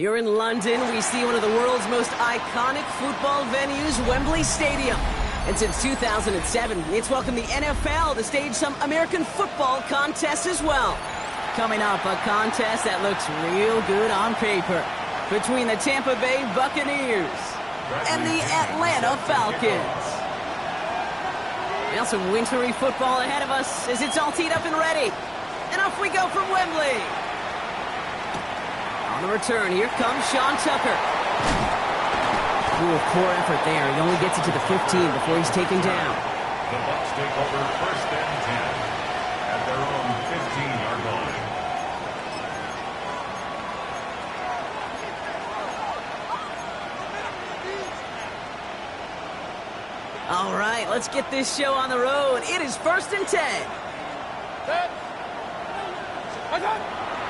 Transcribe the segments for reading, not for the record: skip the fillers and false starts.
Here in London, we see one of the world's most iconic football venues, Wembley Stadium. And since 2007, it's welcomed the NFL to stage some American football contests as well. Coming up, a contest that looks real good on paper between the Tampa Bay Buccaneers and the Atlanta Falcons. Now some wintry football ahead of us as it's all teed up and ready. And off we go from Wembley. On the return, here comes Sean Tucker. Ooh, poor effort there. He only gets it to the 15 before he's taken down. The Bucs take over first and 10 at their own 15-yard line. All right, let's get this show on the road. It is first and 10.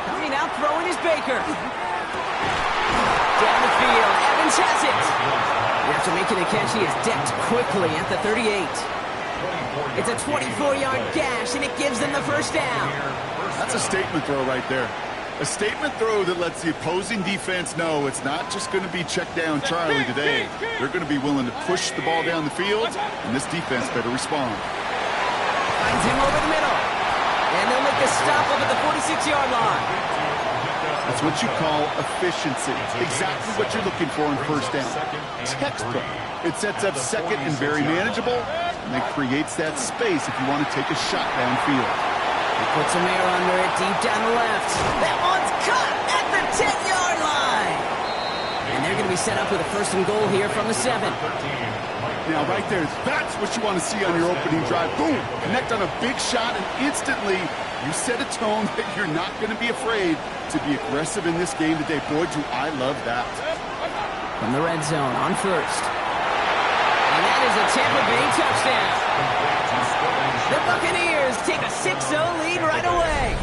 Coming out, throwing is Baker. Down the field, Evans has it. After making the catch, he is decked quickly at the 38. It's a 24-yard gash, and it gives them the first down. That's a statement throw right there. A statement throw that lets the opposing defense know it's not just going to be check down Charlie today. They're going to be willing to push the ball down the field, and this defense better respond. Finds him over the middle. And they'll make a stop up at the 46-yard line. That's what you call efficiency. Exactly what you're looking for in first down. Textbook. It sets up second and very manageable, and it creates that space if you want to take a shot downfield. He puts a air under it deep down the left. That one's cut at the 10-yard line. And they're going to be set up with a first and goal here from the 7. Now, right there, that's what you want to see on your opening drive. Boom! Connect on a big shot, and instantly you set a tone that you're not going to be afraid to be aggressive in this game today. Boy, do I love that. From the red zone on first. And that is a Tampa Bay touchdown. The Buccaneers take a 6-0 lead right away.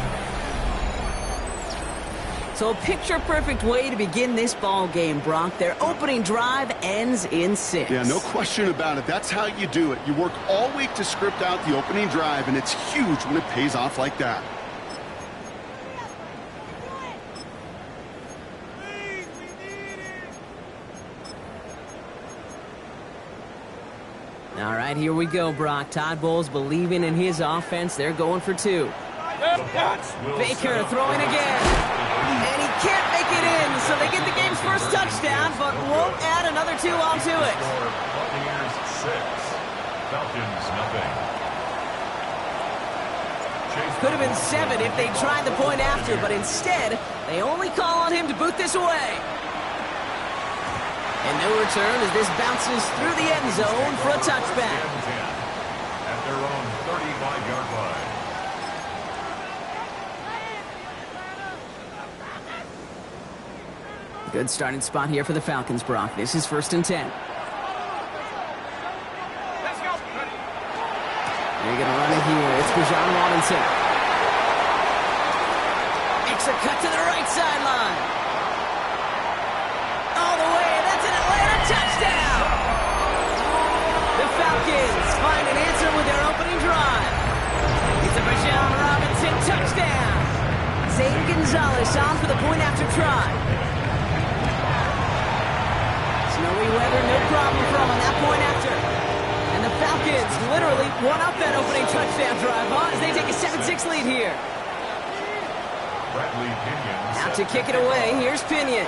So a picture-perfect way to begin this ball game, Brock. Their opening drive ends in 6. Yeah, no question about it. That's how you do it. You work all week to script out the opening drive, and it's huge when it pays off like that. All right, here we go, Brock. Todd Bowles believing in his offense. They're going for 2. Baker throwing again. And he can't make it in, so they get the game's first touchdown, but won't add another 2 onto it. Buccaneers 6, Falcons nothing. Could have been 7 if they tried the point after, but instead, they only call on him to boot this away. And no return as this bounces through the end zone for a touchback. At their own 35-yard line. Good starting spot here for the Falcons, Brock. This is first and 10. They're going to run it here. It's Bijan Robinson. Makes a cut to the right sideline. All the way. That's an Atlanta touchdown. The Falcons find an answer with their opening drive. It's a Bijan Robinson touchdown. Zane Gonzalez on for the point after try. Snowy weather, no problem for him on that point after. And the Falcons literally won up that opening touchdown drive, huh? As they take a 7-6 lead here. Out to kick it away, here's Pinion.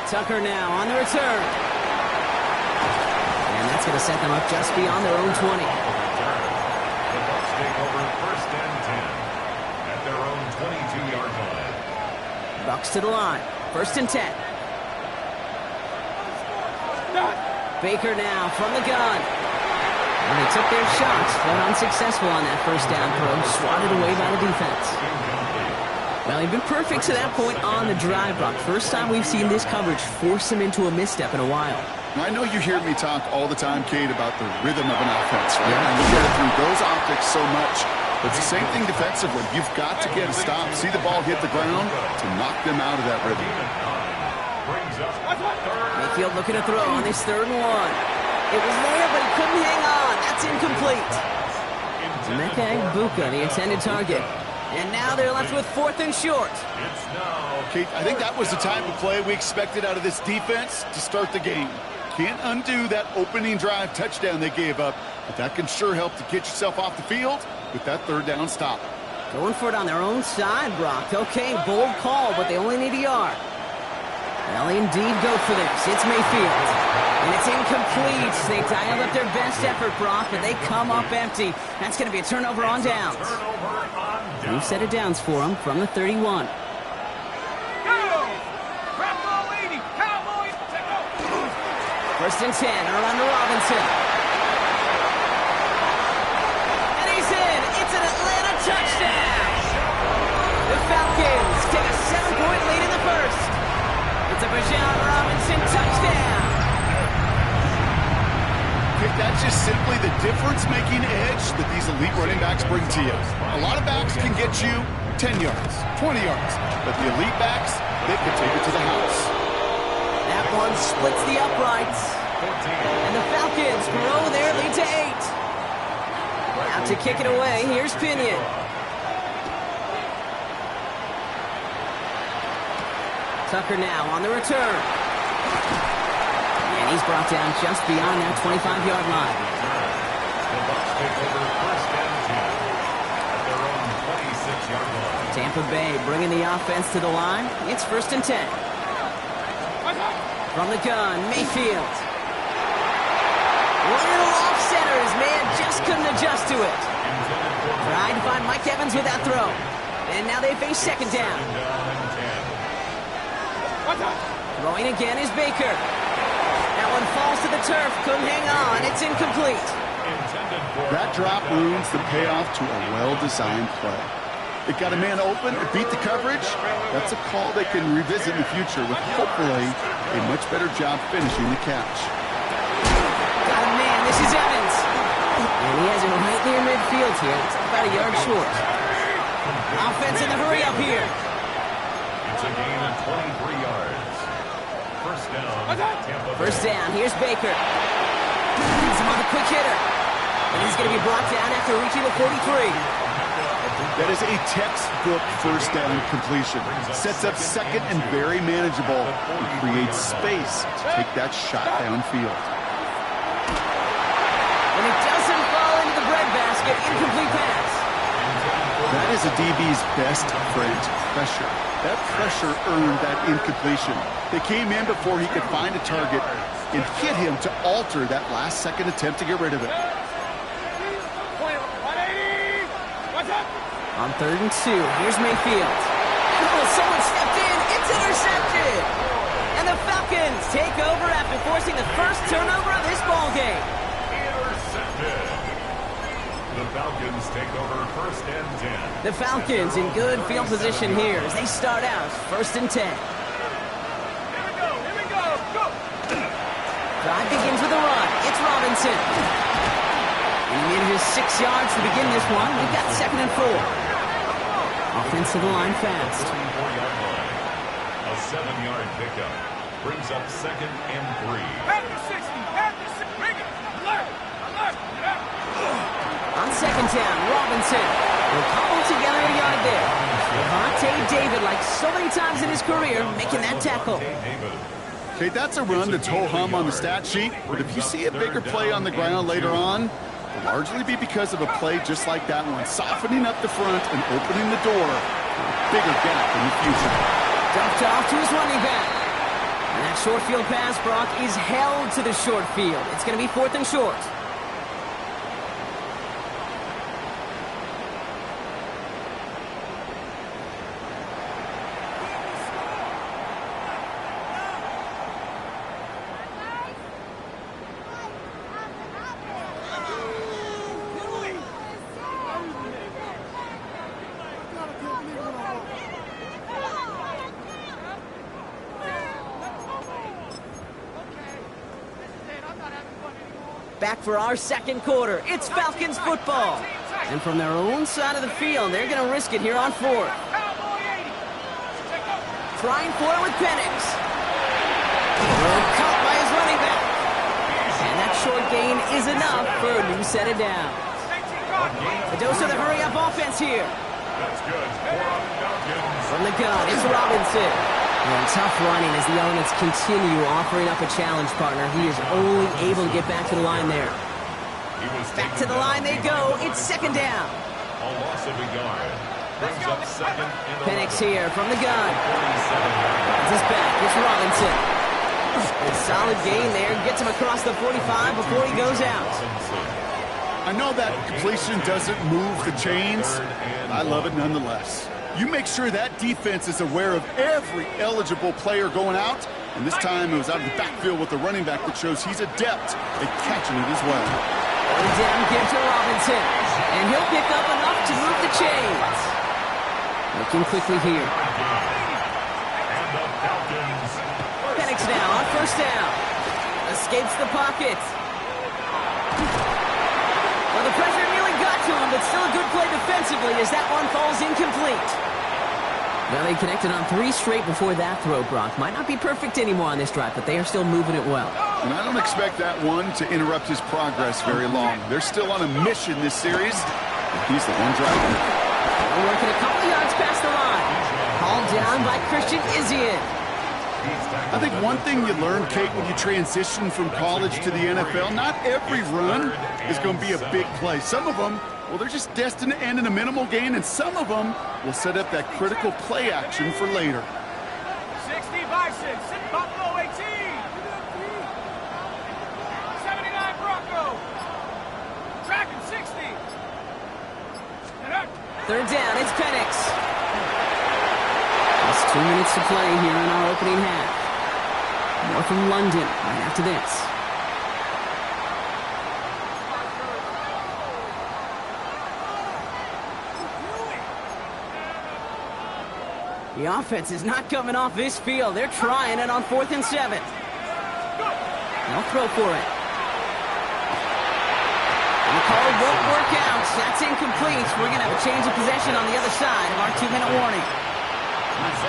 Tucker now on the return. And that's going to set them up just beyond their own 20. The Bucs take over first and 10 at their own 22-yard line. Bucs to the line. First and 10. Baker now from the gun. And they took their shots, but unsuccessful on that first down throw. Swatted away by the defense. Well, he'd been perfect to that point on the drive, Brock. First time we've seen this coverage force him into a misstep in a while. Now, I know you hear me talk all the time, Kate, about the rhythm of an offense, right? Yeah. And you get it through those optics so much. But it's the same thing defensively. You've got to get a stop, see the ball hit the ground to knock them out of that rhythm. Mayfield looking to throw on this 3rd and 1. It was there, but he couldn't hang on. That's incomplete. Emeka Egbuka, the intended target. And now they're left with 4th and short. It's now. Kate, I think that was the type of play we expected out of this defense to start the game. Can't undo that opening drive touchdown they gave up, but that can sure help to get yourself off the field with that 3rd down stop. Going for it on their own side, Brock. Okay, bold call, but they only need a yard. They'll indeed go for this. It's Mayfield. And it's incomplete. They dialed up their best effort, Brock, but they come up empty. That's going to be a turnover on downs. New set of downs for them from the 31. First and 10, around to Robinson. And he's in. It's an Atlanta touchdown. The Falcons take a 7-point lead in the first. It's a Bijan Robinson touchdown. That's just simply the difference-making edge that these elite running backs bring to you. A lot of backs can get you 10 yards, 20 yards, but the elite backs, they can take it to the house. That one splits the uprights. And the Falcons grow their lead to 8. Out to kick it away, here's Pinion. Tucker now on the return. And he's brought down just beyond that 25-yard line. The Bucs take over first and 10 at their own 26-yard line. Tampa Bay bringing the offense to the line. It's first and 10. From the gun, Mayfield. Little off center. His man just couldn't adjust to it. Tried to find Mike Evans with that throw. And now they face 2nd down. Throwing again is Baker. That one falls to the turf. Couldn't hang on. It's incomplete. That drop ruins the payoff to a well-designed play. It got a man open, it beat the coverage. That's a call they can revisit in the future with hopefully a much better job finishing the catch. Got a man. This is Evans. And he has it right near midfield here. It's about a yard short. Offense in the hurry up here. It's a gain of 23 yards. First down. Tampa Bay. First down. Here's Baker. He's another quick hitter. And he's going to be brought down after reaching the 43. That is a textbook first down completion. Sets up second and very manageable and creates space to take that shot downfield. And it doesn't fall into the breadbasket. Incomplete pass. That is a DB's best friend, pressure. That pressure earned that incompletion. They came in before he could find a target and hit him to alter that last-second attempt to get rid of it. On 3rd and 2, here's Mayfield. Oh, someone stepped in. It's intercepted. And the Falcons take over after forcing the first turnover of this ball game. Intercepted. The Falcons take over first and 10. The Falcons in good field position here as they start out first and 10. Drive begins with a run. It's Robinson. He manages 6 yards to begin this one. We've got 2nd and 4. Offense to the line fast. 24-yard line. A 7-yard pickup brings up 2nd and 3. After 60. Bring it. Alert. On 2nd down, Robinson will cobble together a yard there. Devontae David, like so many times in his career, making that tackle. Okay, that's a run that's ho-hum on the stat sheet, but if you see a bigger play on the ground later on, it'll largely be because of a play just like that one, softening up the front and opening the door for a bigger gap in the future. Dumped off to his running back. And that short field pass, Brock, is held to the short field. It's going to be 4th and short. Back for our 2nd quarter. It's Falcons football. And from their own side of the field, they're going to risk it here on 4th. Trying for it with Penix. Caught by his running back. And that short gain is enough for a new set of downs. A dose of the hurry-up offense here. That's good. 4 Falcons. From the gun, it's Robinson. And tough running as the elements continue offering up a challenge partner. He is only able to get back to the line there. Back to the line they go. It's second down. A loss of a yard. Brings up second and Penix 11. here from the gun. 47 yards. It's back. It's Robinson. A solid gain there. Gets him across the 45 before he goes out. I know that completion doesn't move the chains, but I love it nonetheless. You make sure that defense is aware of every eligible player going out, and this time it was out of the backfield with the running back that shows he's adept at catching it as well. Early down give to Robinson, and he'll pick up enough to move the chains. Looking quickly here. And the Falcons. Penix now on first down. Escapes the pocket. Well, the pressure nearly got to him, but still a good play defensively as that one falls incomplete. Now they connected on 3 straight before that throw, Brock. Might not be perfect anymore on this drive, but they are still moving it well. And I don't expect that one to interrupt his progress very long. They're still on a mission this series, and he's the one driving. They're working a couple yards past the line. Hauled down by Christian Izien. I think one thing you learn, Kate, when you transition from college to the NFL, not every run is going to be a big play. Some of them, well, they're just destined to end in a minimal gain, and some of them will set up that critical play action for later. 60 Bison, Buffalo 18. 79 Bronco. Tracking 60. Third down, it's Penix. Just 2 minutes to play here in our opening half. More from London right after this. The offense is not coming off this field. They're trying it on 4th and 7. They'll throw for it. And the call won't work out. That's incomplete. We're going to have a change of possession on the other side of our 2-minute warning.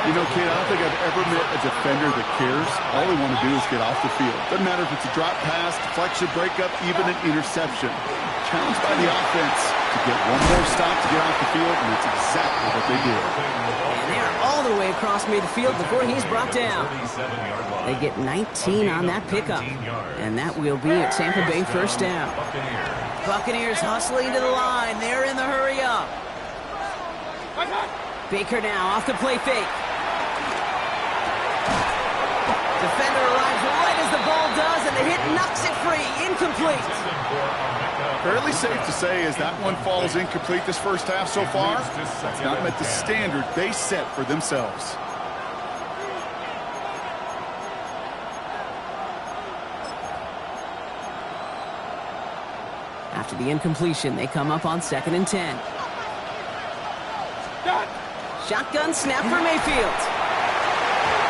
You know, Kate, I don't think I've ever met a defender that cares. All they want to do is get off the field. Doesn't matter if it's a drop pass, deflection, breakup, even an interception. Challenged by the offense to get one more stop to get off the field, and that's exactly what they did. And they're all the way across midfield before he's brought down. They get 19 on that pickup, and that will be at Tampa Bay first down. Buccaneers hustling to the line. They're in the hurry up. Baker now off the play fake. Defender arrives right as the ball does, and the hit knocks it free. Incomplete. Fairly safe to say as that one falls incomplete this first half so far, it's not met the standard they set for themselves. After the incompletion, they come up on 2nd and 10. Shotgun snap for Mayfield.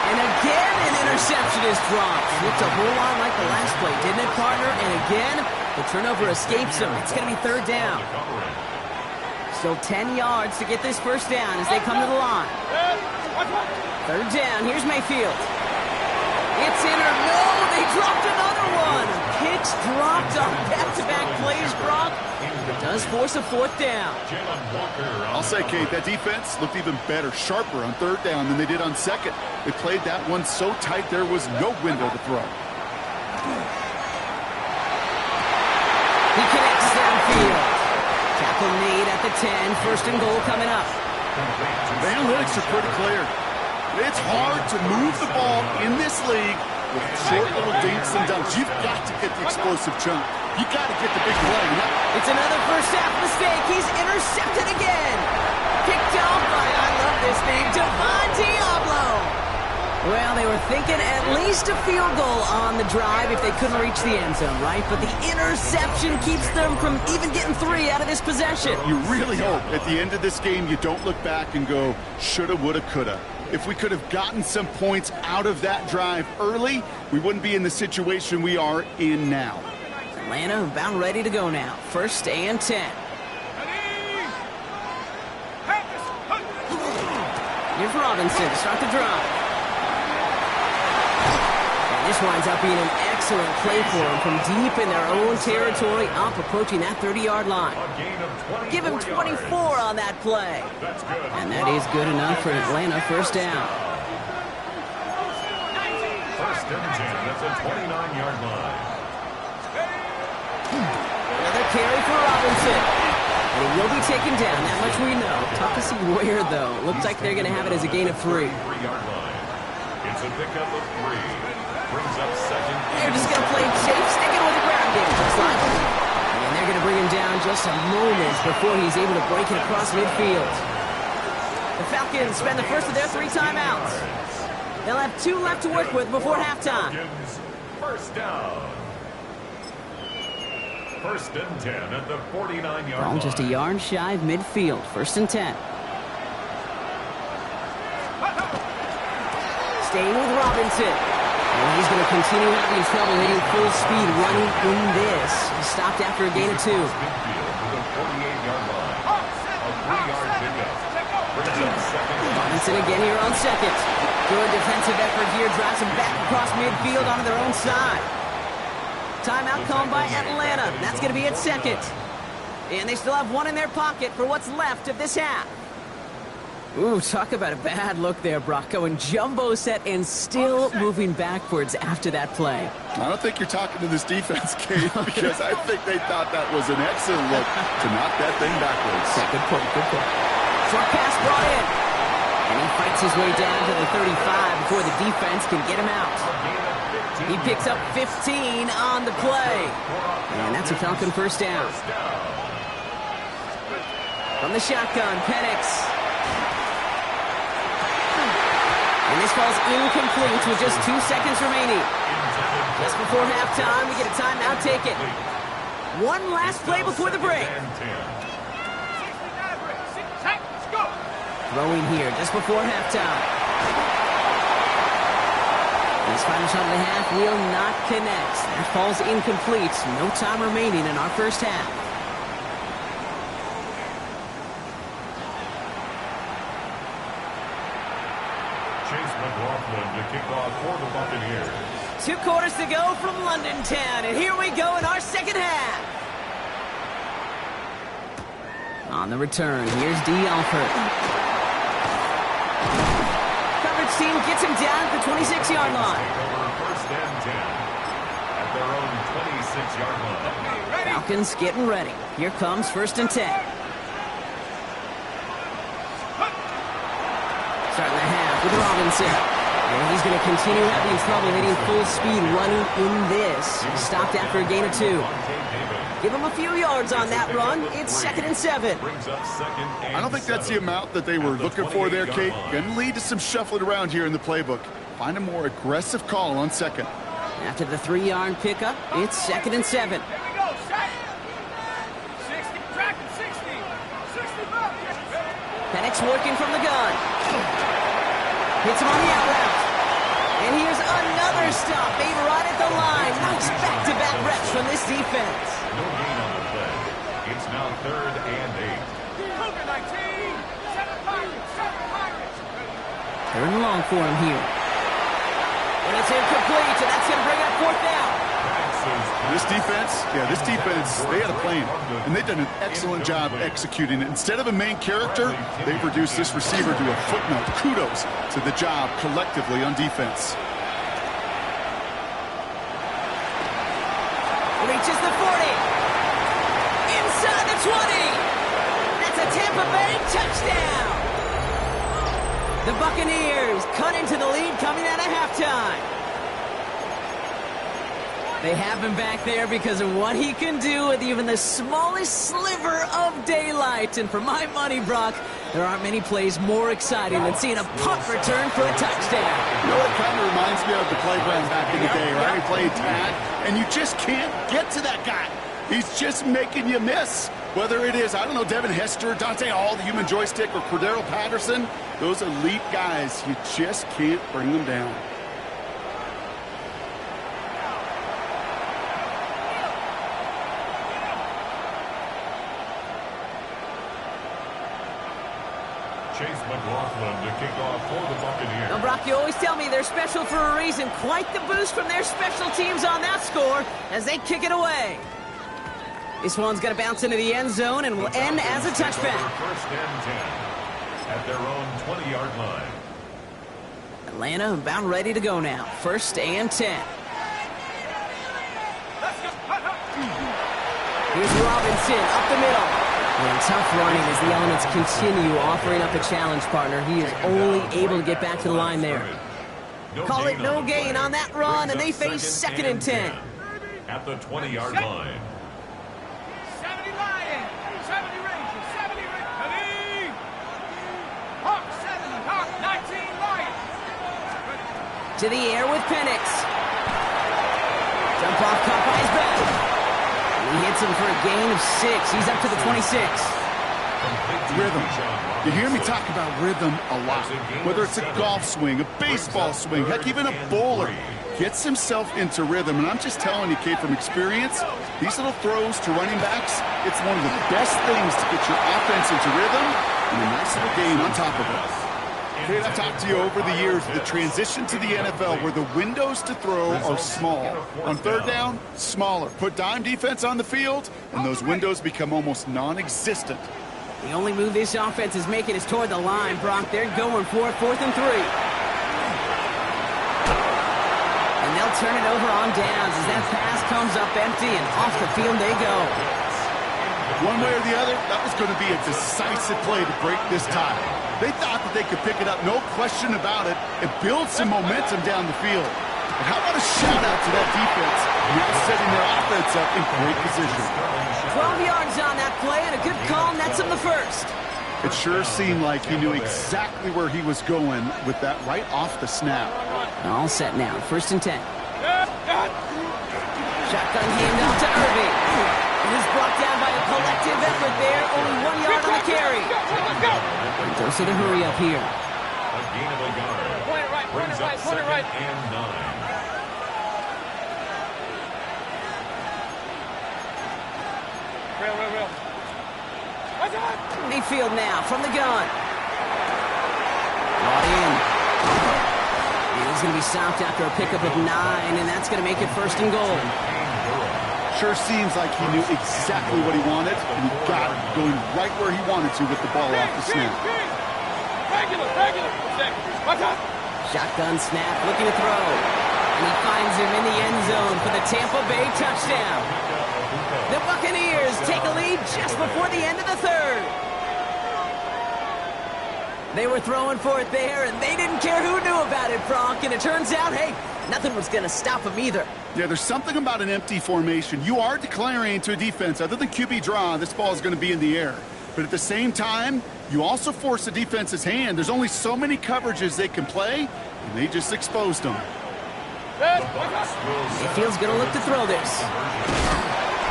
And again, an interception is dropped. Looked a whole lot like the last play, didn't it, partner? And again, the turnover escapes him. It's going to be 3rd down. Still 10 yards to get this first down as they come to the line. 3rd down. Here's Mayfield. It's in or no, they dropped another one. Picks dropped on back-to-back plays, Brock. It does force a 4th down. I'll say, Kate, that defense looked even better, sharper on 3rd down than they did on 2nd. They played that one so tight there was no window to throw. He connects downfield. Tackle made at the 10. 1st and goal coming up. The analytics are pretty clear. It's hard to move the ball in this league with short little dinks and dunks. You've got to get the explosive chunk. You got to get the big play. It's another first half mistake. He's intercepted again. Picked off by, I love this name, Devon Diablo. Well, they were thinking at least a field goal on the drive if they couldn't reach the end zone, right? But the interception keeps them from even getting 3 out of this possession. You really hope at the end of this game you don't look back and go, shoulda, woulda, coulda. If we could have gotten some points out of that drive early, we wouldn't be in the situation we are in now. Atlanta about ready to go now. 1st and 10. Here's Robinson to start the drive. And this winds up being an excellent excellent play for them from deep in their own territory, up approaching that 30-yard line. Give him 24 on that play. And that is good enough for Atlanta first down. First and 10 at the 29-yard line. Another carry for Robinson. And he will be taken down, that much we know. Tough to see where, though. Looks like they're going to have it as a gain of 3. It's a pickup of 3. Brings up second. They're just going to play safe, sticking with the ground game, looks like. And they're going to bring him down just a moment before he's able to break it across midfield. The Falcons spend the first of their 3 timeouts. They'll have 2 left to work with before halftime. First down. First and 10 at the 49-yard line. Ball just a yard shy of midfield. First and 10. Staying with Robinson. And he's going to continue having trouble hitting full speed running in this. He stopped after a gain of 2. Midfield to the 48-yard line. A 3-yard pickup. Brings up second. Robinson again here on second. Good defensive effort here. Drives him back across midfield onto their own side. Timeout called by Atlanta. That's going to be at second. And they still have 1 in their pocket for what's left of this half. Ooh, talk about a bad look there, Brock. Going jumbo set and still moving backwards after that play. I don't think you're talking to this defense, Kate, because I think they thought that was an excellent look to knock that thing backwards. Yeah, good point, good point. Short pass brought in. And he fights his way down to the 35 before the defense can get him out. He picks up 15 on the play. And that's a Falcon first down. From the shotgun, Penix. And this falls incomplete with just 2 seconds remaining. Just before halftime, we get a timeout taken. 1 last play before the break. Throwing here just before halftime. His final shot of the half will not connect. That falls incomplete. No time remaining in our first half. Chase McLaughlin to kick off for the Buccaneers. 2 quarters to go from London Town, and here we go in our second half. On the return, here's D. Alford. Coverage team gets him down at the 26-yard line. First and 10 at their own 26-yard line. Falcons getting ready. Here comes first and 10. Starting the half with Robinson. And he's going to continue having trouble hitting full speed running in this. He stopped after a gain of 2. Give him a few yards on that run. It's 2nd and 7. I don't think that's the amount that they were looking for there, Kate. Going to lead to some shuffling around here in the playbook. Find a more aggressive call on second. After the 3-yard pickup, it's 2nd and 7. Here we go, set. 60, tracking 60. 65. Penix working from the gun. Hits him on the out route. And here's another stop made right at the line. Nice back-to-back reps from this defense. No gain on the play. It's now 3rd and 8. Cougar 19. 7 Pirates. 7 Pirates. 3rd and long for him here. And it's incomplete, and that's going to bring up 4th down. This defense, they had a plan, and they've done an excellent job executing it. Instead of a main character, they've reduced this receiver to a footnote. Kudos to the job collectively on defense. Reaches the 40. Inside the 20. That's a Tampa Bay touchdown. The Buccaneers cut into the lead coming out of halftime. They have him back there because of what he can do with even the smallest sliver of daylight. And for my money, Brock, there aren't many plays more exciting than seeing a punt return for a touchdown. You know, it kind of reminds me of the playground back in the day, right? You play tag, and you just can't get to that guy. He's just making you miss. Whether it is, I don't know, Devin Hester, Dante Hall, the human joystick, or Cordero Patterson, those elite guys, you just can't bring them down. Chase McLaughlin to kick off for the Buccaneers. Now, Brock, you always tell me they're special for a reason. Quite the boost from their special teams on that score as they kick it away. This one's going to bounce into the end zone and will end as a touchback. First and 10 at their own 20-yard line. Atlanta about ready to go now. First and 10. Here's Robinson up the middle. And tough running as the elements continue offering up a challenge, partner. He is only able to get back to the line there. Call it no gain on that run, and they face second and 10. At the 20-yard line. 70 Lions, 70 Rangers, 70 Rangers. Hawk 70, Hawk 19 Lions. To the air with Penix. Jump off caught by his back. He hits him for a gain of 6. He's up to the 26. Rhythm. You hear me talk about rhythm a lot. Whether it's a golf swing, a baseball swing, heck, even a bowler gets himself into rhythm. And I'm just telling you, Kate, from experience, these little throws to running backs, it's one of the best things to get your offense into rhythm and a nice little gain on top of it. Kate, I've talked to you over the years, the transition to the NFL where the windows to throw are small. On third down, smaller. Put dime defense on the field, and those windows become almost non-existent. The only move this offense is making is toward the line, Brock. They're going for it, 4th and 3. And they'll turn it over on downs as that pass comes up empty, and off the field they go. One way or the other, that was going to be a decisive play to break this tie. They thought that they could pick it up, no question about it, and build some momentum down the field. And how about a shout-out to that defense, now setting their offense up in great position. 12 yards on that play, and a good call nets him the first. It sure seemed like he knew exactly where he was going with that right off the snap. All set now, 1st and 10. Shotgun handoff to Irving. It was brought down by a collective effort there, only 1 yard on the carry. Goes to the hurry up here. A gain of a yard. Point it right, point it right, point it right. And 9. Real. Mayfield now from the gun. Brought in. He's going to be stopped after a pickup of 9, and that's going to make it 1st and goal. Sure seems like he knew exactly what he wanted, and he got it going right where he wanted to with the ball off the snap. Regular. Watch out. Shotgun snap, looking to throw. And he finds him in the end zone for the Tampa Bay touchdown. The Buccaneers take a lead just before the end of the 3rd. They were throwing for it there, and they didn't care who knew about it, Bronk. And it turns out, hey, nothing was going to stop them either. Yeah, there's something about an empty formation. You are declaring to a defense, other than QB draw, this ball is going to be in the air. But at the same time, you also force the defense's hand. There's only so many coverages they can play, and they just exposed them. Mayfield's going to look to throw this.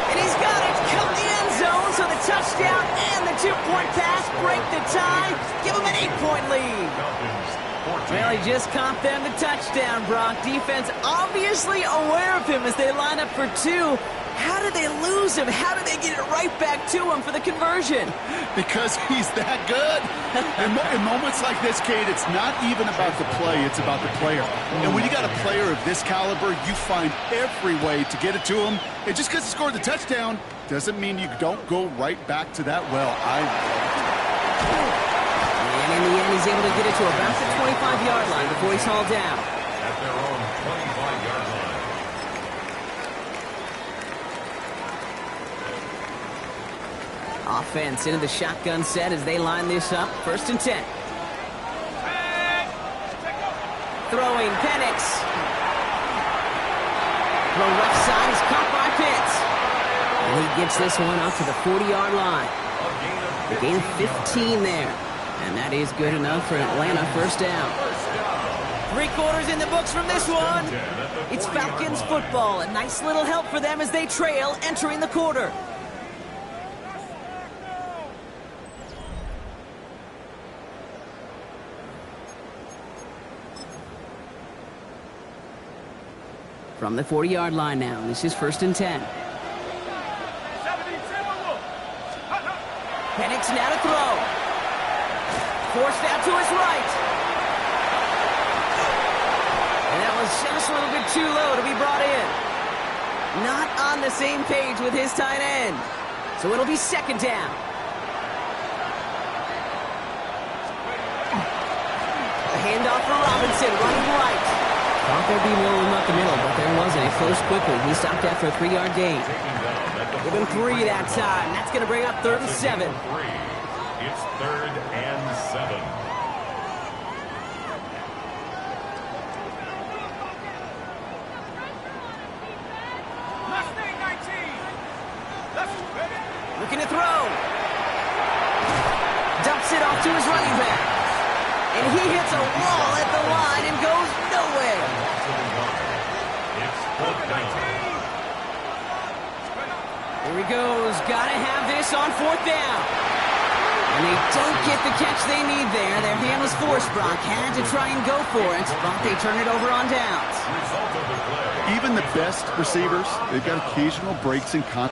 And he's got it. Count the end zone, so the touchdown and the 2-point pass break the tie. Give him an 8-point lead. Well, he just caught them the touchdown, Brock. Defense obviously aware of him as they line up for 2. How did they lose him? How did they get it right back to him for the conversion? Because he's that good. In moments like this, Kate, it's not even about the play, it's about the player. And when you got a player of this caliber, you find every way to get it to him. And just because he scored the touchdown doesn't mean you don't go right back to that well. And in the end, he's able to get it to about the 25-yard line before he's hauled down. At their own 25-yard line. Offense into the shotgun set as they line this up. 1st and 10. Throwing Penix. Throw left side is caught by Pitts. And he gets this one up to the 40-yard line. A gain of 15 there. And that is good enough for Atlanta. 1st down. 3 quarters in the books from this one. It's Falcons football. A nice little help for them as they trail entering the quarter. From the 40-yard line now. This is 1st and 10. Penix now to throw. Forced out to his right. And that was just a little bit too low to be brought in. Not on the same page with his tight end. So it'll be second down. A handoff for Robinson, running right. Thought there'd be no room up the middle, but there wasn't. It closed quickly. He stopped after a 3-yard gain. Give him 3 that time. That's going to bring up 3rd and 7. It's 3rd and 7. Looking to throw. Dumps it off to his running back. And he hits a wall at the line and goes nowhere. It's 4th down. Here he goes. Gotta have this on 4th down. And they don't get the catch they need there. Their hand was forced. Brock had to try and go for it, but they turn it over on downs. Result of the play. Even the best receivers, they've got occasional breaks in contact.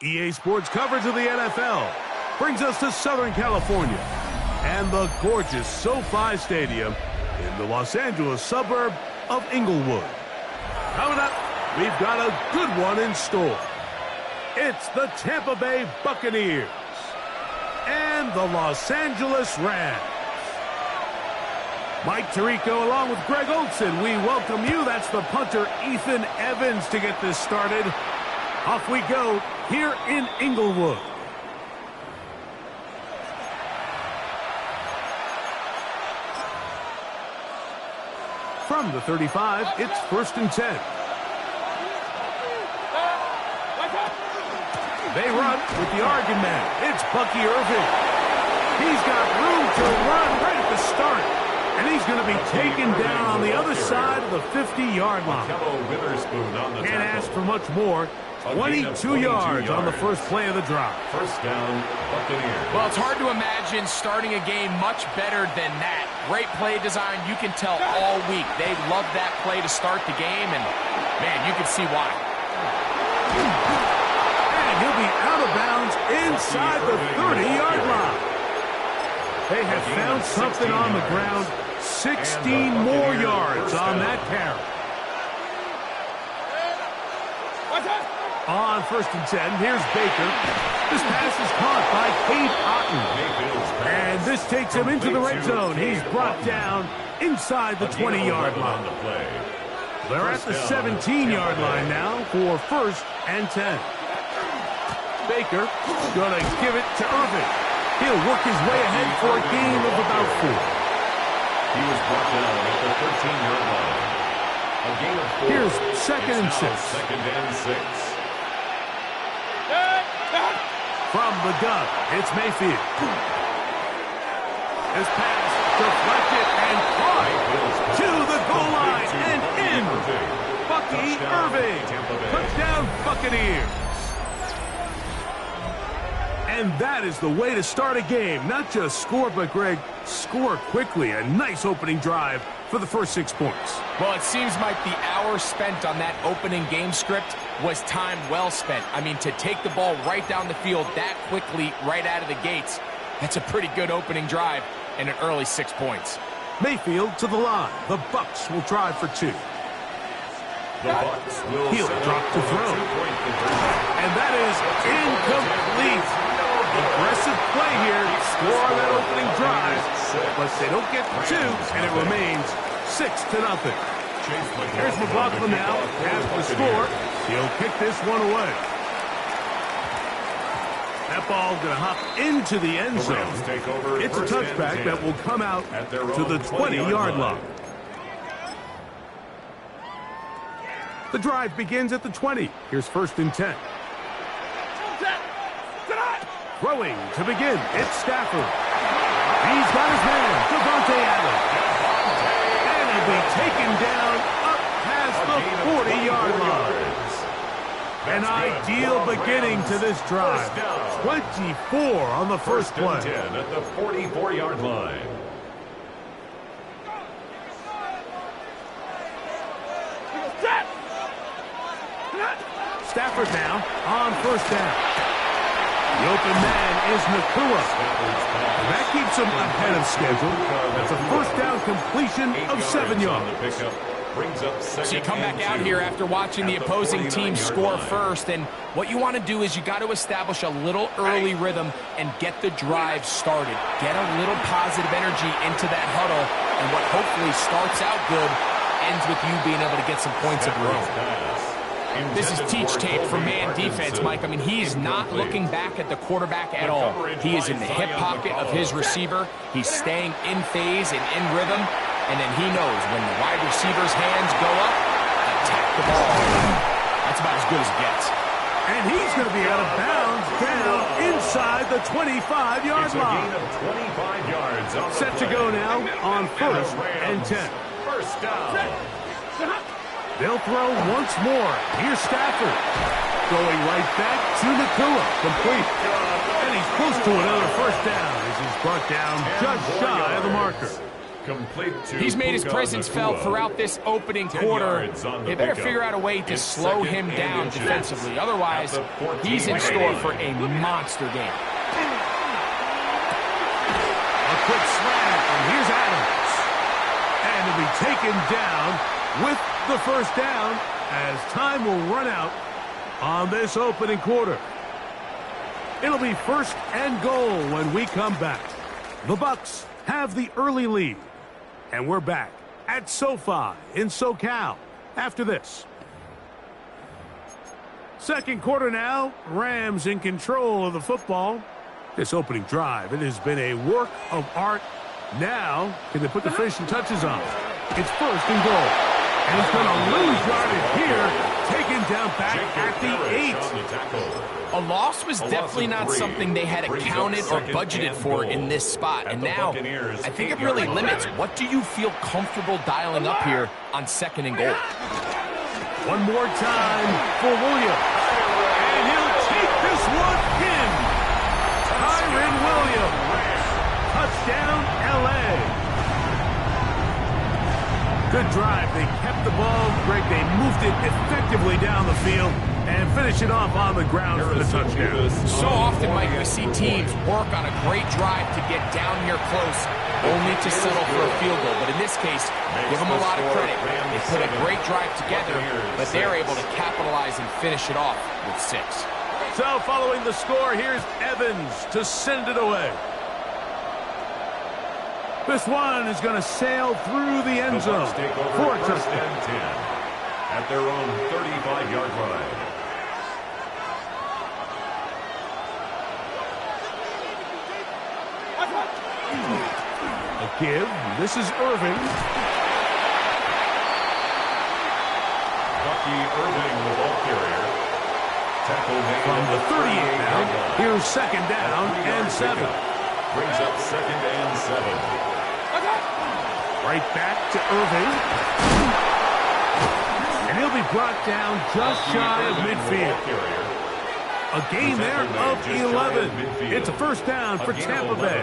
EA Sports coverage of the NFL brings us to Southern California and the gorgeous SoFi Stadium in the Los Angeles suburb of Inglewood. Coming up, we've got a good one in store. It's the Tampa Bay Buccaneers and the Los Angeles Rams. Mike Tirico along with Greg Olson, we welcome you. That's the punter Ethan Evans to get this started. Off we go here in Inglewood. From the 35, it's 1st and 10. They run with the Oregon man. It's Bucky Irving. He's got room to run right at the start. And he's going to be taken down on the other side of the 50-yard line. Can't ask for much more. 22 yards on the first play of the drive. First down, Buccaneers. Well, it's hard to imagine starting a game much better than that. Great play design. You can tell all week they love that play to start the game, and, man, you can see why. And he'll be out of bounds inside the 30-yard line. They have found something on the ground. 16 more yards on that carry. On 1st and 10, here's Baker. This pass is caught by Cade Otton. And this takes him into the red zone. He's brought down inside the 20-yard line. They're at the 17-yard line now for 1st and 10. Baker going to give it to Irving. He'll work his way ahead for a gain of about 4. He was brought down at the 13-yard line. A gain of 4. Here's 2nd and 6. 2nd and 6. From the gun, it's Mayfield. His pass deflected and caught to the goal line and in. Bucky Irving. Touchdown Buccaneers. And that is the way to start a game. Not just score, but, Greg, score quickly. A nice opening drive for the first 6 points. Well, it seems like the hour spent on that opening game script was time well spent. I mean, to take the ball right down the field that quickly right out of the gates, that's a pretty good opening drive and an early 6 points. Mayfield to the line. The Bucs will try for 2. He'll drop to throw. And that is incomplete. Aggressive play here. Score on that opening drive. But they don't get the 2, and it remains 6-0. Here's McLaughlin now. Half the score. He'll kick this one away. That That ball going to hop into the end zone. It's a touchback that will come out to the 20-yard line. The drive begins at the 20. Here's 1st and 10. Throwing to begin. It's Stafford. He's got his man, Devontae Adams. And he'll be taken down up past the 40-yard line. An ideal beginning to this drive. 24 on the first play. 10 at the 44-yard line. Stafford now on 1st down. The open man is Nakua. That keeps him ahead of schedule. That's a 1st down completion of 7 yards. So you come back out here after watching the opposing team score first, and what you want to do is you got to establish a little early rhythm and get the drive started. Get a little positive energy into that huddle, and what hopefully starts out good ends with you being able to get some points of your own. This is teach tape for man defense, Mike. I mean, he's not looking back at the quarterback at all. He is in the hip pocket of his receiver. He's staying in phase and in rhythm. And then he knows when the wide receiver's hands go up, attack the ball. That's about as good as it gets. And he's going to be out of bounds down inside the 25-yard line. 25 yards Set to go now on 1st and 10. First down. They'll throw once more. Here's Stafford. Going right back to Nakua. Complete. And he's close to another 1st down as he's brought down just shy of the marker. He's made his presence felt throughout this opening quarter. They better figure out a way to slow him down defensively. Otherwise, he's in store for a monster game. A quick slant, and here's Adams. And he'll be taken down with the 1st down as time will run out on this opening quarter. It'll be 1st and goal when we come back. The Bucs have the early lead. And we're back at SoFi in SoCal after this. 2nd quarter now. Rams in control of the football. This opening drive, it has been a work of art. Now, can they put the finishing touches on? It's 1st and goal. And he's going to lose yardage here. Taken down back at the 8. A loss was definitely not something they had accounted or budgeted for in this spot. And now, I think it really limits what do you feel comfortable dialing up here on 2nd and goal. One more time for Williams. And he'll take this one in. Tyron Williams. Touchdown, L.A. Good drive. They kept the ball. Greg, they moved it effectively down the field and finish it off on the ground for the touchdown. So often, Mike, we see teams work on a great drive to get down here close, only to settle for a field goal. But in this case, give them a lot of credit. They put a great drive together, but they're able to capitalize and finish it off with 6. So following the score, here's Evans to send it away. This one is going to sail through the end zone for a touchdown. 10 at their own 35-yard line. A give. This is Irving. Bucky Irving, the ball carrier. Tackle From the 38 now, here's 2nd down and 7. Brings up 2nd and 7. Right back to Irving. And he'll be brought down just shy of midfield. A gain there of 11. It's a 1st down for Tampa Bay.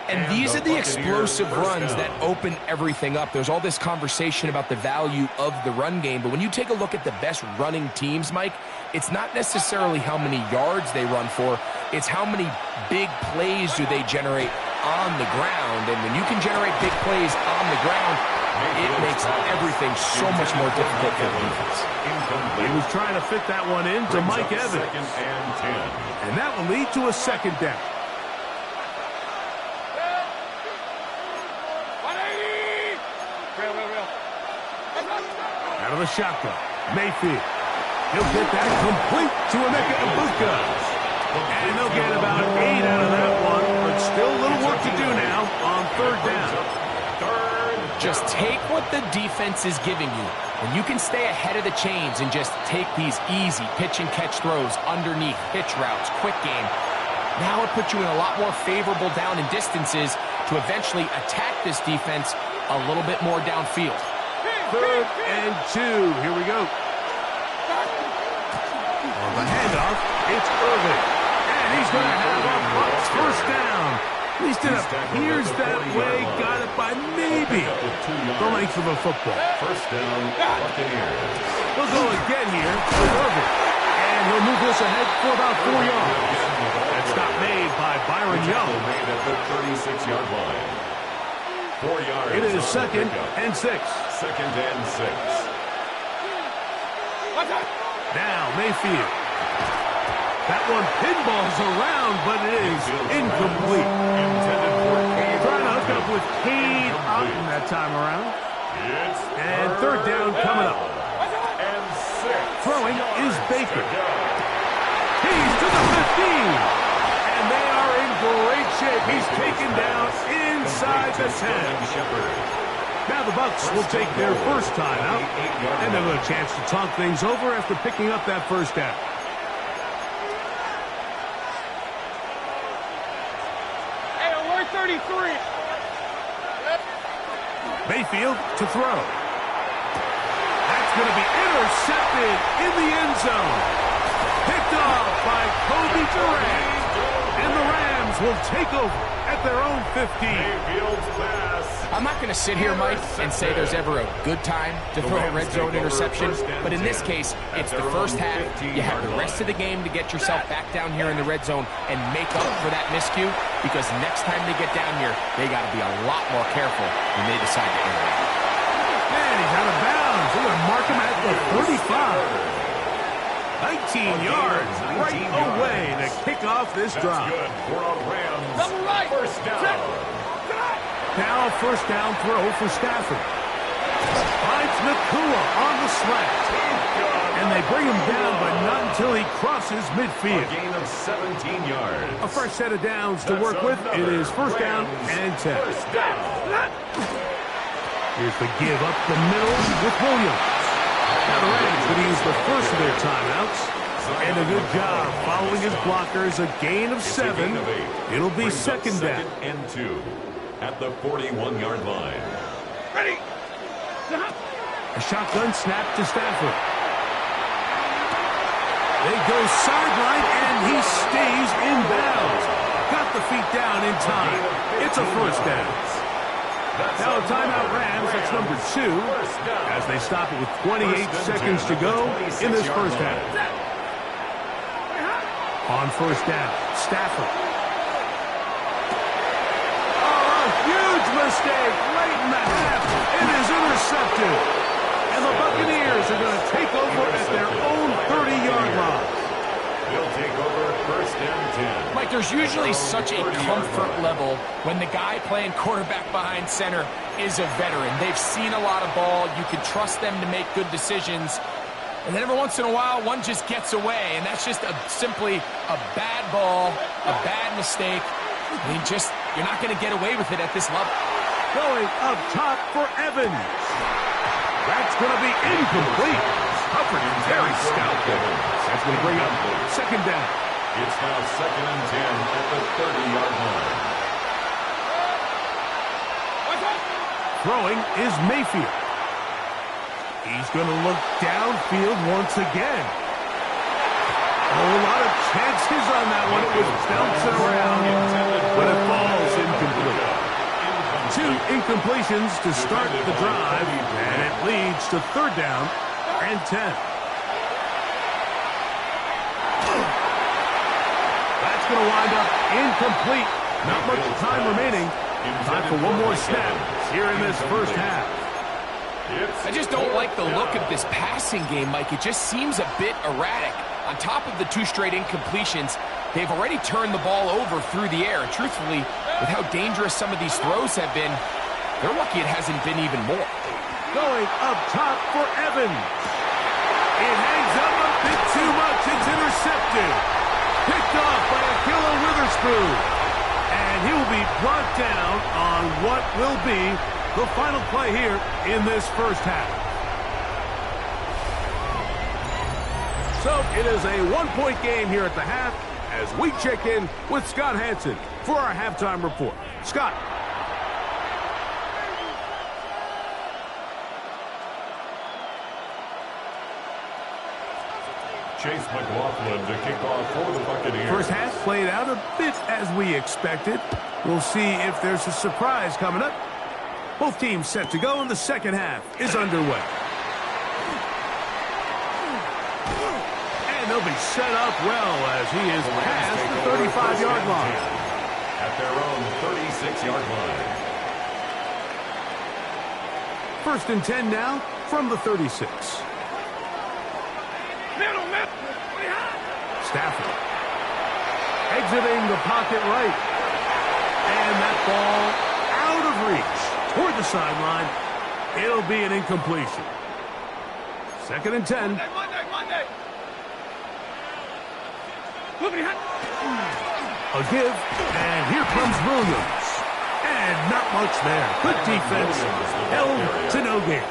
And these are the explosive runs that open everything up. There's all this conversation about the value of the run game, but when you take a look at the best running teams, Mike, it's not necessarily how many yards they run for, it's how many big plays do they generate on the ground. And when you can generate big plays on the ground, it makes everything so much more difficult for the defense. He was trying to fit that one in to Mike Evans. 2nd and 10. And that will lead to a 2nd down. Out of the shotgun, Mayfield. He'll get that complete to Emeka Egbuka. And they'll get about 8 out of that one, but still a little work to do now on third down. Just take what the defense is giving you. When you can stay ahead of the chains and just take these easy pitch-and-catch throws underneath, pitch routes, quick game, now it puts you in a lot more favorable down and distances to eventually attack this defense a little bit more downfield. 3rd and 2. Here we go. On the handoff, it's Irving. And he's going to have a Bucs first down. At least it appears that way. Got it by maybe the length of a football. First down, Buccaneers. We'll go again here with Irving. And he'll move this ahead for about 4 yards. That's not made by Byron Young. Made at the 36-yard line. 4 yards. It is 2nd and 6. 2nd and 6. Now Mayfield. That one pinballs around, but it is incomplete. Trying to hook up with Cade Otton that time around. And 3rd down coming up. And 6. Throwing is Baker. He's to the 15. And they are in great shape. He's taken down inside the 10. Now the Bucs will take their first time out. And they'll have a chance to talk things over after picking up that first down. Hey, alert 33. Mayfield to throw. That's going to be intercepted in the end zone. Picked off by Kobe Durant. And the Rams will take over at their own 15. Mayfield's pass. I'm not going to sit here, Mike, and say there's ever a good time to throw a red zone interception, but in this case, it's the first half. You have the rest of the game to get yourself back down here in the red zone and make up for that miscue, because next time they get down here, they got to be a lot more careful when they decide to enter it. And he's out of bounds. They're going to mark him at the 35. 19 yards right away to kick off this drive. Good for a Rams. Double right. First down. Now a first down throw for Stafford. Finds Nakua on the slant. And they bring him down, but not until he crosses midfield. A gain of 17 yards. A fresh set of downs to work with. It is first down and 10. First down. Here's the give up the middle with Williams. Now the Rams going to use the first of their timeouts. And a good job following his blockers. A gain of 7. It'll be second down. And 2 at the 41-yard line. Ready. A shotgun snap to Stafford. They go sideline, and he stays in bounds. Got the feet down in time. It's a first down. Now a timeout Rams, that's number 2, as they stop it with 28 seconds to go in this first half. On first down, Stafford. Oh, a huge mistake late in the half. It is intercepted. And the Buccaneers are going to take over at their own 30-yard line. They'll take over first and 10. Mike, there's usually such a comfort level when the guy playing quarterback behind center is a veteran. They've seen a lot of ball. You can trust them to make good decisions. And then every once in a while, one just gets away. And that's just simply a bad ball, a bad mistake. I mean, you're not going to get away with it at this level. Going up top for Evans. That's going to be incomplete. Covered very stoutly. That's going to bring up second down. It's now second and 10 at the 30-yard line. Throwing is Mayfield. He's going to look downfield once again. A whole lot of chances on that one. It was bouncing around, but it falls incomplete. 2 incompletions to start the drive, and it leads to third down and 10. That's going to wind up incomplete. Not much time remaining. Time for one more snap here in this first half. I just don't like the look of this passing game, Mike. It just seems a bit erratic. On top of the 2 straight incompletions, they've already turned the ball over through the air. And truthfully, with how dangerous some of these throws have been, they're lucky it hasn't been even more. Going up top for Evans. It hangs up a bit too much. It's intercepted. Picked off by Achilles Witherspoon. And he will be brought down on what will be the final play here in this first half. So it is a one-point game here at the half as we check in with Scott Hansen for our halftime report. Scott. Chase McLaughlin to kick off for the Buccaneers. First half played out a bit as we expected. We'll see if there's a surprise coming up. Both teams set to go, and the second half is underway. And they'll be set up well as he is past the 35-yard line. At their own 36-yard line. First and 10 now from the 36. Stafford exiting the pocket right. And that ball out of reach toward the sideline. It'll be an incompletion. Second and 10. Monday. A give, and here comes Williams. And not much there. Good defense. Held to no gain.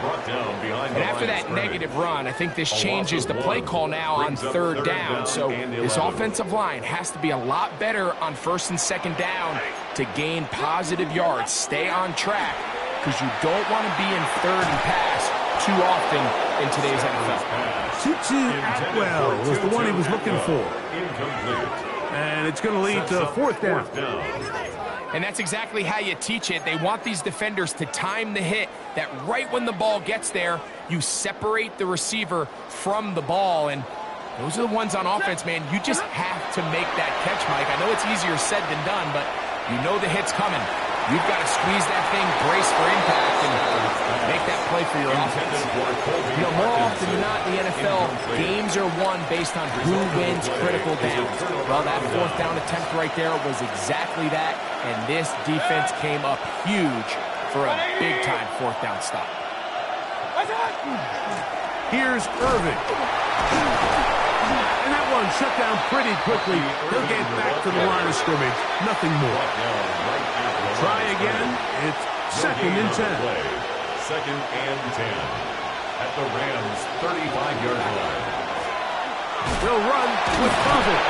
And after that negative run, I think this changes the play call now on third down. So this offensive line has to be a lot better on first and second down to gain positive yards. Stay on track because you don't want to be in third and pass too often in today's NFL. Tutu Atwell was the one he was looking for. And it's going to lead to fourth down. And that's exactly how you teach it. They want these defenders to time the hit, that right when the ball gets there, you separate the receiver from the ball. And those are the ones on offense, man. You just have to make that catch, Mike. I know it's easier said than done, but you know the hit's coming. You've got to squeeze that thing, brace for impact, and make that play for your offense. You know, more often than not in the NFL, games are won based on who wins critical downs. Well, that fourth down attempt right there was exactly that, and this defense came up huge for a big-time fourth down stop. Here's Irving. And that one shut down pretty quickly. He'll get back to the line of scrimmage. Nothing more. Try again. It's second and 10. Second and 10 at the Rams' 35-yard line. They'll run with Buffett.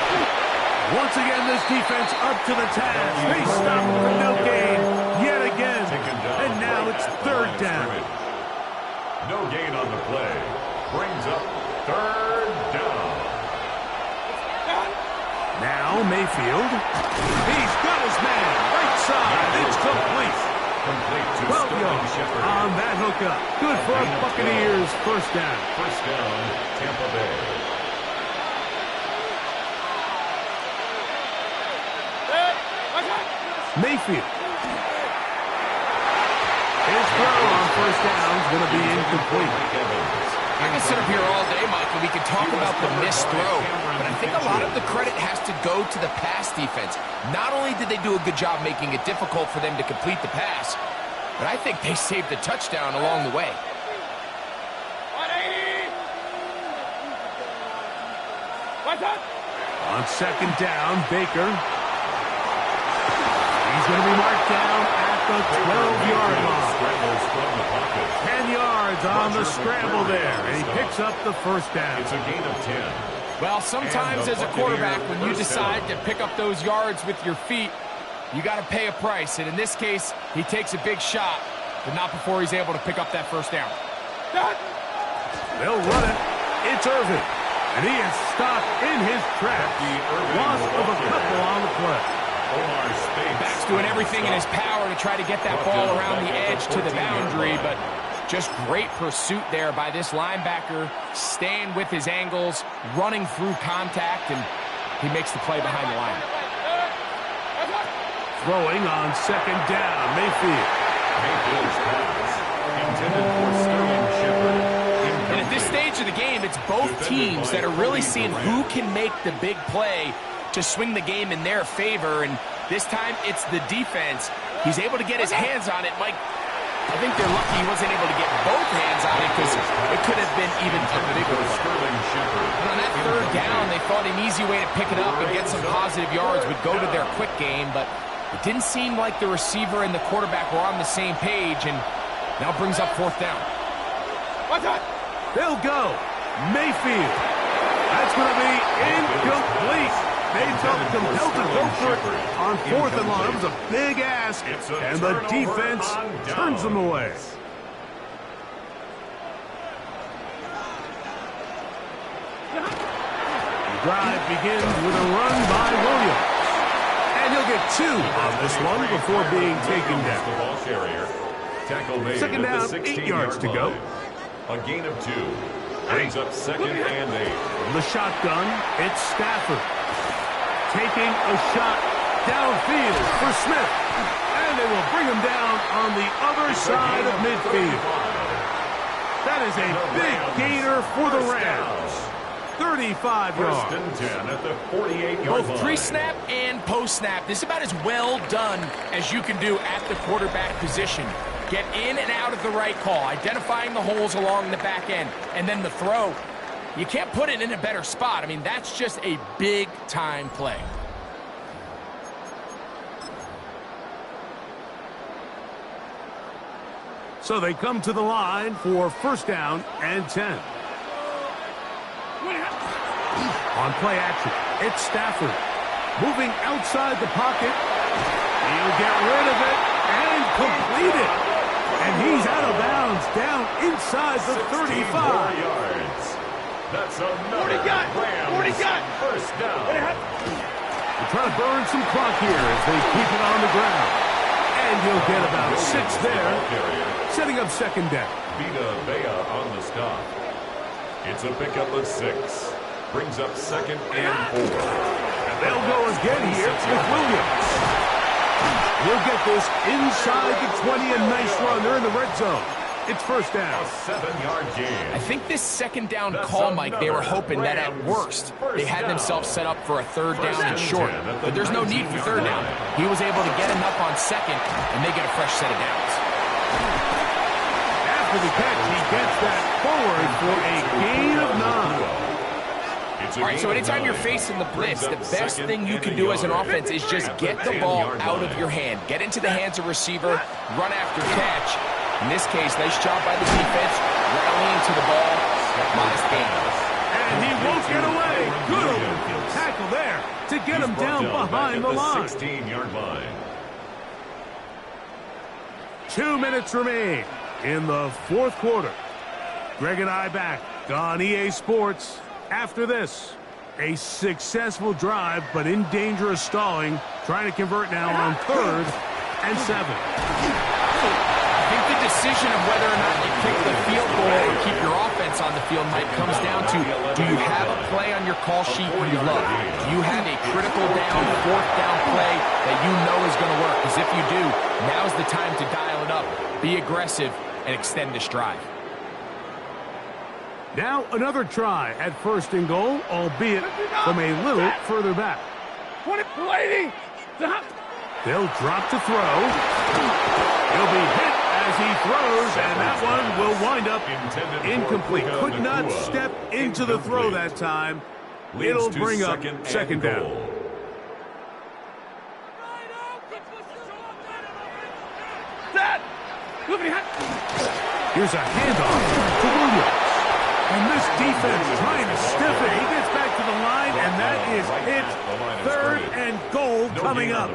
Once again, this defense up to the task. They stop for no gain yet again. And now it's third down. No gain on the play. Brings up third down. Now Mayfield. He's got his man. Right side. It's complete. Complete to 12 yards on that hookup. Good for a Buccaneers first down. First down, Tampa Bay. Mayfield. His throw on first down is going to be incomplete. I can sit up here all day, Mike, and we can talk about the missed throw, but I think a lot of the credit has to go to the pass defense. Not only did they do a good job making it difficult for them to complete the pass, but I think they saved the touchdown along the way. On second down, Baker. He's going to be marked down at the 12-yard line. 10 yards on the scramble there, and he picks up the first down. It's a gain of 10. Well, sometimes as a quarterback, when you decide to pick up those yards with your feet, you got to pay a price. And in this case, he takes a big shot, but not before he's able to pick up that first down. They'll run it. It's Irving. And he is stopped in his tracks. Loss of a couple on the play. Back's doing everything in his power to try to get that ball around the edge to the boundary, but just great pursuit there by this linebacker, staying with his angles, running through contact, and he makes the play behind the line. Throwing on second down, Mayfield. Mayfield's pass intended for Sterling Shepard. And at this stage of the game, it's both teams that are really seeing who can make the big play to swing the game in their favor, and this time it's the defense. He's able to get his hands on it. Mike, I think they're lucky he wasn't able to get both hands on it because it could have been even a bigger one. And on that third down, they thought an easy way to pick it up and get some positive yards would go to their quick game, but it didn't seem like the receiver and the quarterback were on the same page, and now brings up 4th down. They'll go. Mayfield. That's going to be incomplete. They felt compelled to go for it on 4th and long. It was a big ask, and the defense turns them away. The drive begins with a run by Williams. And he'll get 2 on this one before being taken down. Second down, 8 yards to go. A gain of 2. Brings up 2nd and 8. From the shotgun, it's Stafford. Taking a shot downfield for Smith. And they will bring him down on the other side of midfield. That is a big gainer for the Rams. 35 yards. 10 at the 48-yard line. Both pre-snap and post-snap. This is about as well done as you can do at the quarterback position. Get in and out of the right call, identifying the holes along the back end, and then the throw. You can't put it in a better spot. I mean, that's just a big-time play. So they come to the line for 1st down and 10. On play action, it's Stafford. Moving outside the pocket. He'll get rid of it and complete it. And he's out of bounds down inside the 35. Yards. That's another 40 got. 1st down. They're trying to burn some clock here as they keep it on the ground. And he'll get about 6 there, setting up 2nd down. Vita Vea on the stop. It's a pickup of 6. Brings up 2nd and 4. And they'll go again here with Williams. He'll get this inside the 20, a nice run. They're in the red zone. It's 1st down. A 7-yard gain. I think this 2nd down call, Mike, they were hoping that at worst they had themselves set up for a 3rd down and short. But there's no need for 3rd down. He was able to get him up on 2nd, and they get a fresh set of downs. After the catch, he gets that forward for a gain of 9. All right, so anytime you're facing the blitz, the best thing you can do as an offense is just get the ball out of your hand. Get into the hands of receiver, run after catch. In this case, nice job by the defense, rallying to the ball, modest gain. And he won't get away. Good open field tackle there to get him down behind the line. 16-yard line. 2 minutes remain in the 4th quarter. Greg and I back on EA Sports. After this, a successful drive, but in danger of stalling. Trying to convert now on 3rd and 7. I think the decision of whether or not you kick the field goal or keep your offense on the field, Mike, comes down to, do you have a play on your call sheet you love? Do you have a critical down, 4th down play that you know is going to work? Because if you do, now's the time to dial it up, be aggressive, and extend this drive. Now another try at 1st and goal, albeit from a little further back. They'll drop to throw. He'll be hit as he throws, and that one will wind up incomplete. Could not step into the throw that time. It'll bring up 2nd down. Here's a handoff to Williams. And this defense trying to stiff it. He gets back to the line, and that is it. 3rd and goal coming up.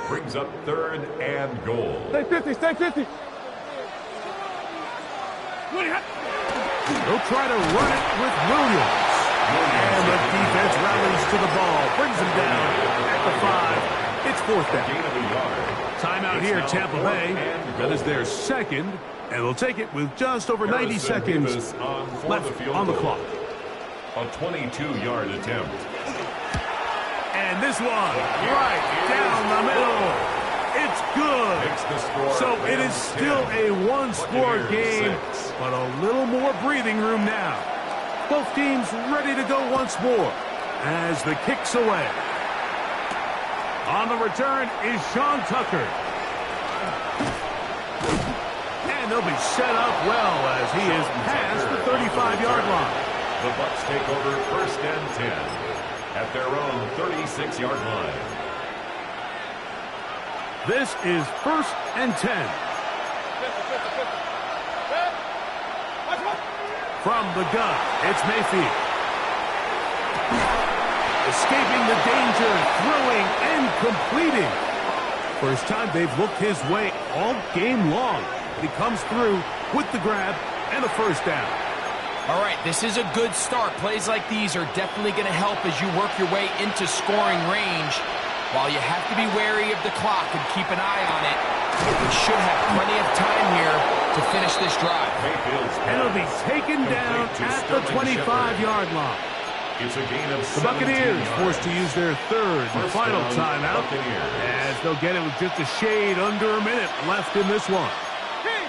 Brings up 3rd and goal. Stay 50, stay 50. They'll try to run it with Williams. And the defense rallies to the ball. Brings him down at the 5. It's 4th down. Timeout here, Tampa Bay. That is their 2nd. And they'll take it with just over 90 seconds left on the clock. A 22-yard attempt. And this one, right down the middle. It's good. So it is still a 1-score game, but a little more breathing room now. Both teams ready to go once more as the kick's away. On the return is Sean Tucker. And they'll be set up well as he is past the 35-yard line. The Bucs take over 1st and 10 at their own 36-yard line. This is 1st and 10. From the gun, it's Mayfield. Escaping the danger, throwing and completing. First time they've looked his way all game long. He comes through with the grab and a first down. All right, this is a good start. Plays like these are definitely going to help as you work your way into scoring range. While you have to be wary of the clock and keep an eye on it, we should have plenty of time here to finish this drive. And it'll be taken down at the 25-yard line. It's a gain of the Buccaneers forced to use their third and final timeout, as they'll get it with just a shade under a minute left in this one. King!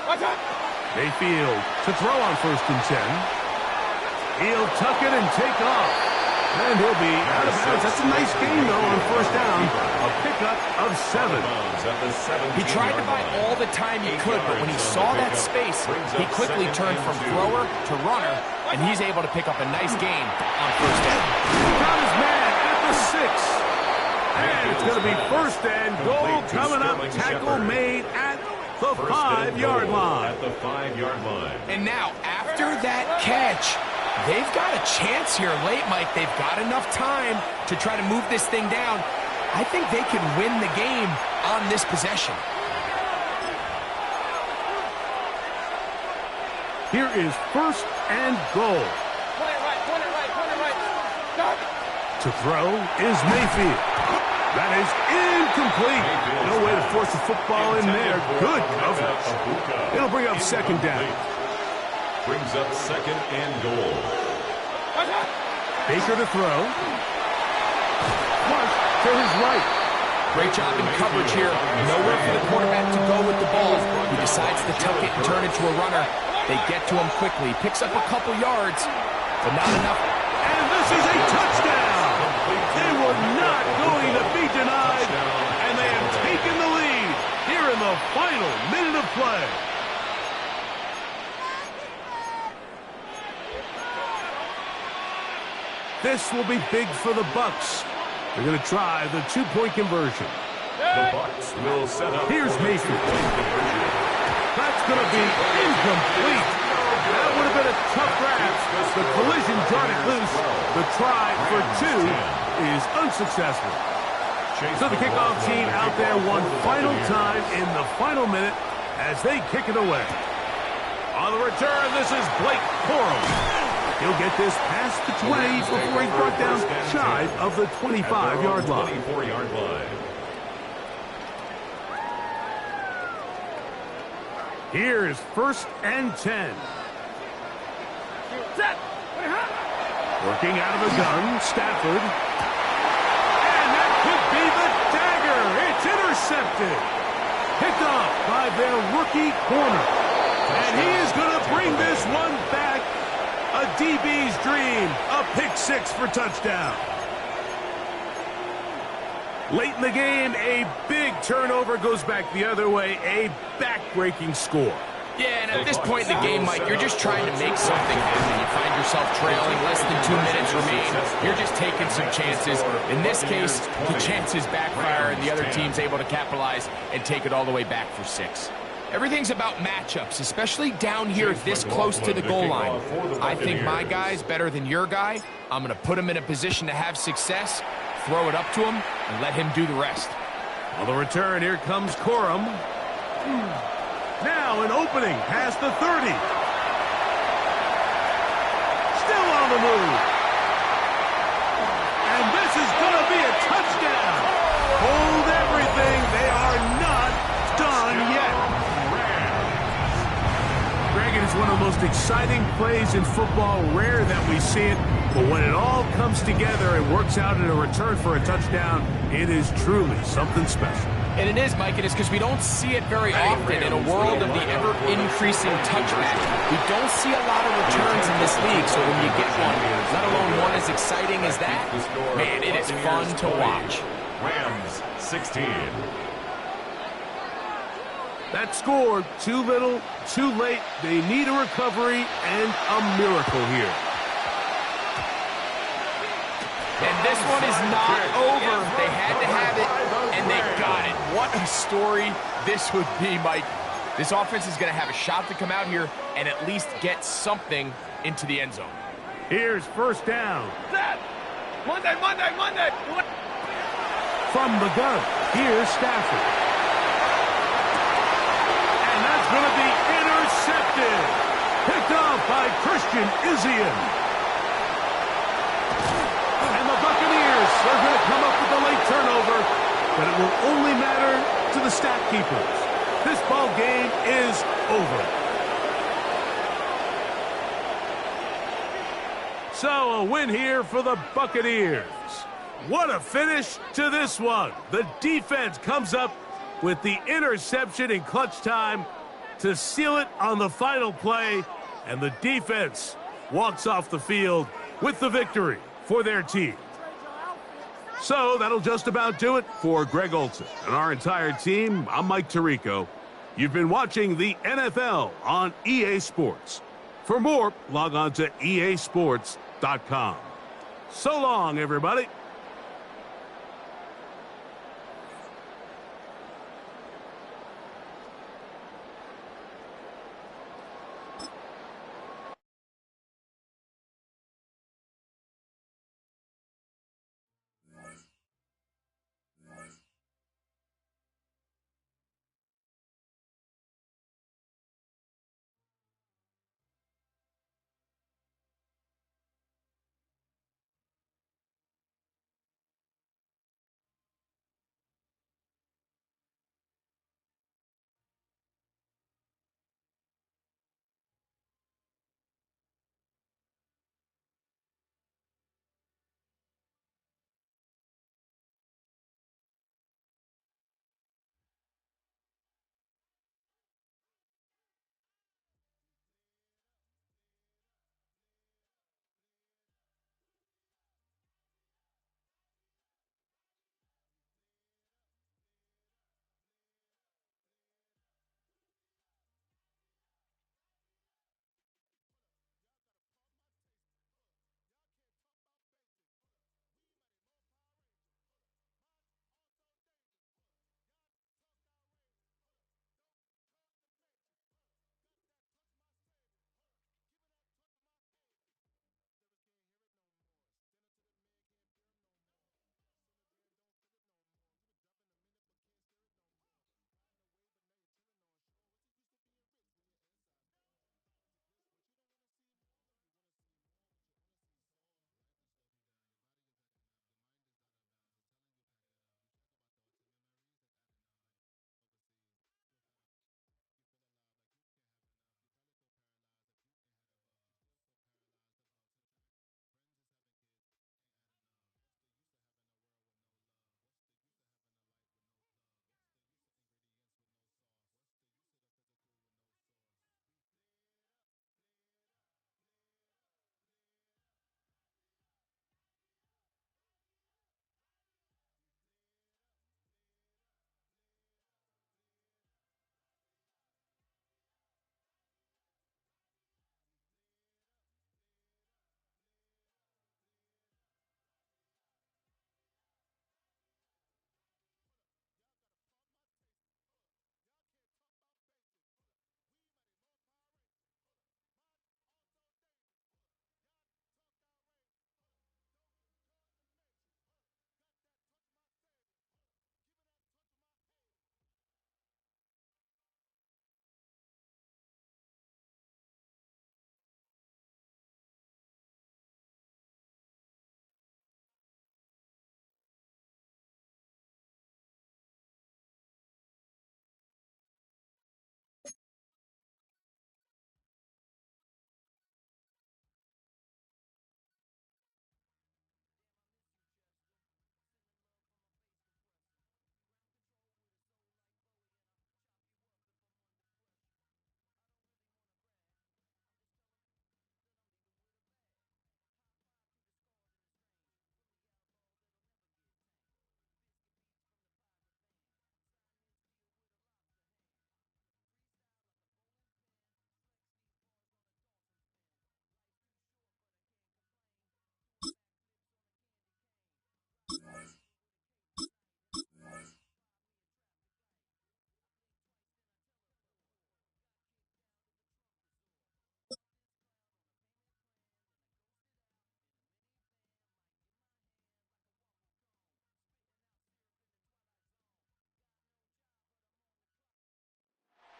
Watch out! Mayfield to throw on 1st and 10. He'll tuck it and take off. And he'll be out of bounds. That's a nice gain, though, on 1st down. A pickup of 7. He tried to buy all the time he could, but when he saw that space, he quickly turned from thrower to runner, and he's able to pick up a nice gain on 1st down. Got his man at the 6. And it's going to be 1st and goal coming up. Tackle made at the 5-yard line. At the 5-yard line. And now, after that catch, they've got a chance here late, Mike. They've got enough time to try to move this thing down. I think they can win the game on this possession. Here is 1st and goal. Point it right. Stop. To throw is Mayfield. That is incomplete. No way to force the football in there. Good coverage. It'll bring up 2nd down. Brings up 2nd and goal. Baker to throw. Mark to his right. Great job in coverage here. Nowhere for the quarterback to go with the ball. He decides to tuck it and turn it to a runner. They get to him quickly. Picks up a couple yards, but not enough. And this is a touchdown. They were not going to be denied, and they have taken the lead here in the final minute of play. This will be big for the Bucs. They're going to try the 2-point conversion. The Bucs will set up. Here's Mayfield. That's going to be incomplete. That would have been a tough grab. The collision darted loose. The try for 2 is unsuccessful. So the kickoff team out there one final time in the final minute as they kick it away. On the return, this is Blake Corum. He'll get this past the 20 before he's brought down shy of the 25-yard line. 24-yard line. Here's 1st and 10. Working out of the gun, Stafford. And that could be the dagger. It's intercepted. Picked off by their rookie corner. And he is going to bring this one back. A DB's dream. A pick 6 for touchdown. Late in the game, a big turnover goes back the other way. A back-breaking score. Yeah, and at this point in the game, Mike, you're just trying to make something happen. You find yourself trailing, less than 2 minutes remain. You're just taking some chances. In this case, the chances backfire, and the other team's able to capitalize and take it all the way back for 6. Everything's about matchups, especially down here this close to the goal line. I think my guy's better than your guy. I'm going to put him in a position to have success, throw it up to him, and let him do the rest. On the return, here comes Corum. Now an opening past the 30. Still on the move. And this is going to be a touchdown. Hold everything. They are not done yet. Greg, it is one of the most exciting plays in football. Rare that we see it. But when it all comes together and works out in a return for a touchdown, it is truly something special. And it is, Mike, it is because we don't see it very often in a world of the ever-increasing touchback. We don't see a lot of returns in this league, so when you get one, let alone one as exciting as that, man, it is fun to watch. Rams 16. That score, too little, too late. They need a recovery and a miracle here. And this one is not over. They had to have it, and they got it. What a story this would be, Mike. This offense is going to have a shot to come out here and at least get something into the end zone. Here's first down. Monday. From the gun, here's Stafford. And that's going to be intercepted. Picked off by Christian Izien. And the Buccaneers are going to come up with a late turnover, but it will only matter to the stat keepers. This ball game is over. So a win here for the Buccaneers. What a finish to this one. The defense comes up with the interception in clutch time to seal it on the final play, and the defense walks off the field with the victory for their team. So that'll just about do it for Greg Olson and our entire team. I'm Mike Tirico. You've been watching the NFL on EA Sports. For more, log on to easports.com. So long, everybody.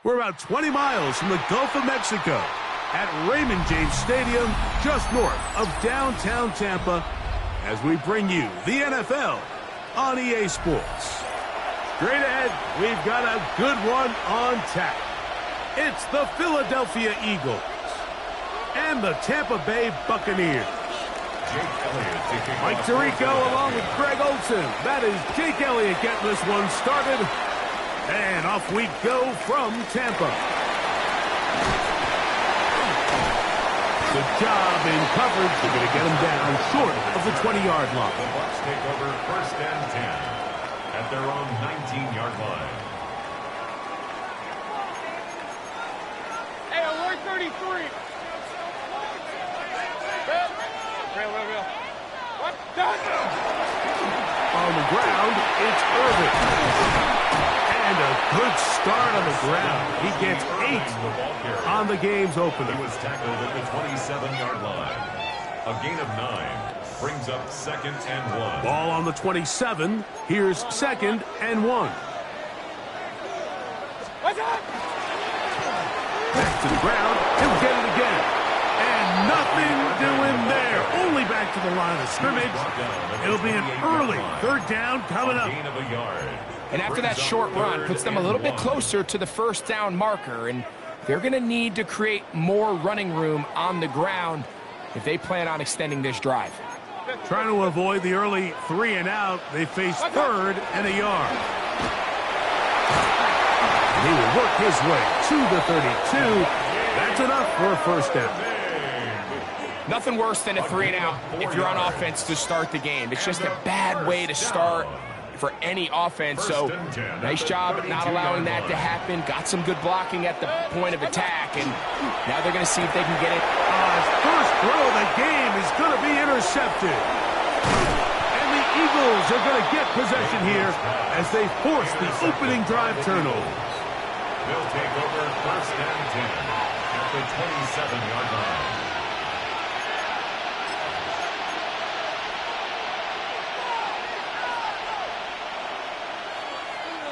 We're about 20 miles from the Gulf of Mexico at Raymond James Stadium, just north of downtown Tampa, as we bring you the NFL on EA Sports. Straight ahead, we've got a good one on tap. It's the Philadelphia Eagles and the Tampa Bay Buccaneers. Mike Tirico along with Greg Olsen. That is Jake Elliott getting this one started. And off we go from Tampa. Good job in coverage. They're going to get him down short of the 20-yard line. The Bucs take over first and 10 at their own 19-yard line. Hey, alert 33. Real. What? On the ground, it's Irvin. And a good start on the ground. He gets 8 on the game's opener. He was tackled at the 27-yard line. A gain of 9 brings up second and 1. Ball on the 27. Here's second and 1. What's up? Back to the ground. He'll get it again. And nothing doing there. Only back to the line of scrimmage. It'll be an early third down coming up. Gain of a yard. And after that short run, puts them a little bit closer to the first down marker. And they're going to need to create more running room on the ground if they plan on extending this drive. Trying to avoid the early 3 and out. They face third and a yard. And he will work his way to the 32. That's enough for a first down. Nothing worse than a 3 and out if you're on offense to start the game. It's just a bad way to start for any offense. So nice job not allowing that to happen. Got some good blocking at the point of attack, and now they're going to see if they can get it. First throw of the game is going to be intercepted. And the Eagles are going to get possession here as they force the opening drive turnover. They'll take over first and 10 at the 27-yard line.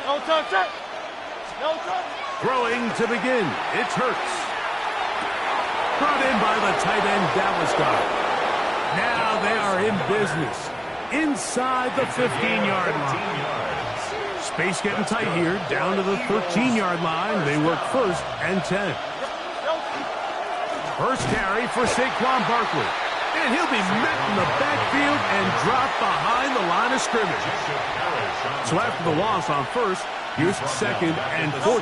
No touch. No touch. Throwing to begin. It's Hurts. Brought in by the tight end Dallas guy. Now they are in business. Inside the 15-yard line. Space getting tight here. Down to the 13-yard line. They work first and 10. First carry for Saquon Barkley. And he'll be met in the backfield and dropped behind the line of scrimmage. So after the loss on first, here's second and 14.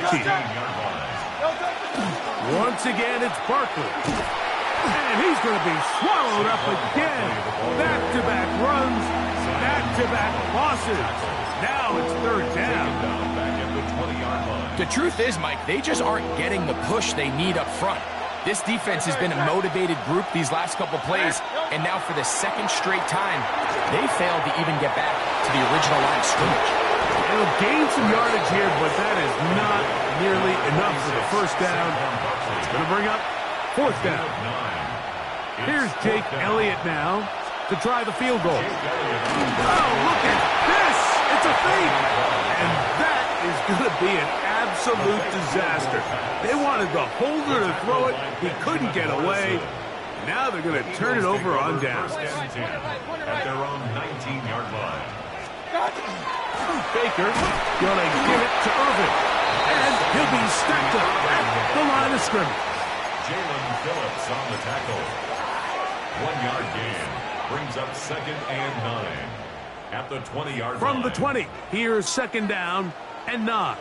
Once again, it's Barkley. And he's going to be swallowed up again. Back-to-back runs, back-to-back losses. Now it's third down. The truth is, Mike, they just aren't getting the push they need up front. This defense has been a motivated group these last couple plays, and now for the second straight time, they failed to even get back to the original line of scrimmage. They'll gain some yardage here, but that is not nearly enough for the first down. It's going to bring up fourth down. Here's Jake Elliott now to try the field goal. Oh, look at this! It's a fake! And that is going to be an absolute disaster. They wanted the holder to throw it. He couldn't get away. Now they're going to turn it over on downs. At their own 19-yard line. Baker going to give it to Irvin. And he'll be stacked up at the line of scrimmage. Jalen Phillips on the tackle. 1-yard gain brings up second and 9 at the 20-yard line. From the 20, here's second down and 9.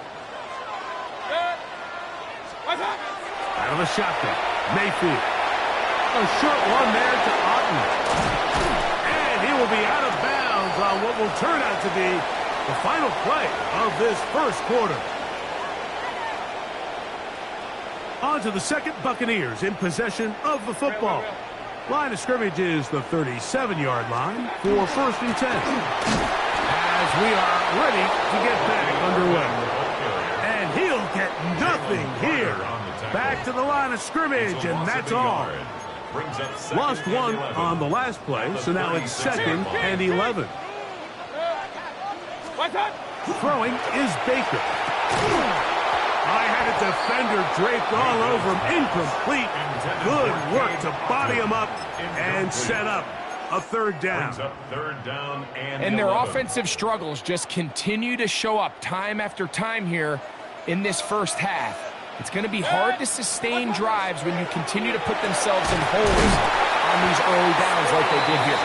Out of the shotgun, Mayfield. A short one there to Otten. And he will be out of bounds on what will turn out to be the final play of this first quarter. On to the second, Buccaneers in possession of the football. Line of scrimmage is the 37-yard line for first and 10. As we are ready to get back underway. And he'll get nothing here. Back to the line of scrimmage, and that's all. Lost one on the last play, so now it's second and 11. Throwing is Baker. I have And a defender draped all over him. Incomplete. Good work to body him up and set up a third down. And their offensive struggles just continue to show up time after time here in this first half. It's going to be hard to sustain drives when you continue to put themselves in holes on these early downs like they did here.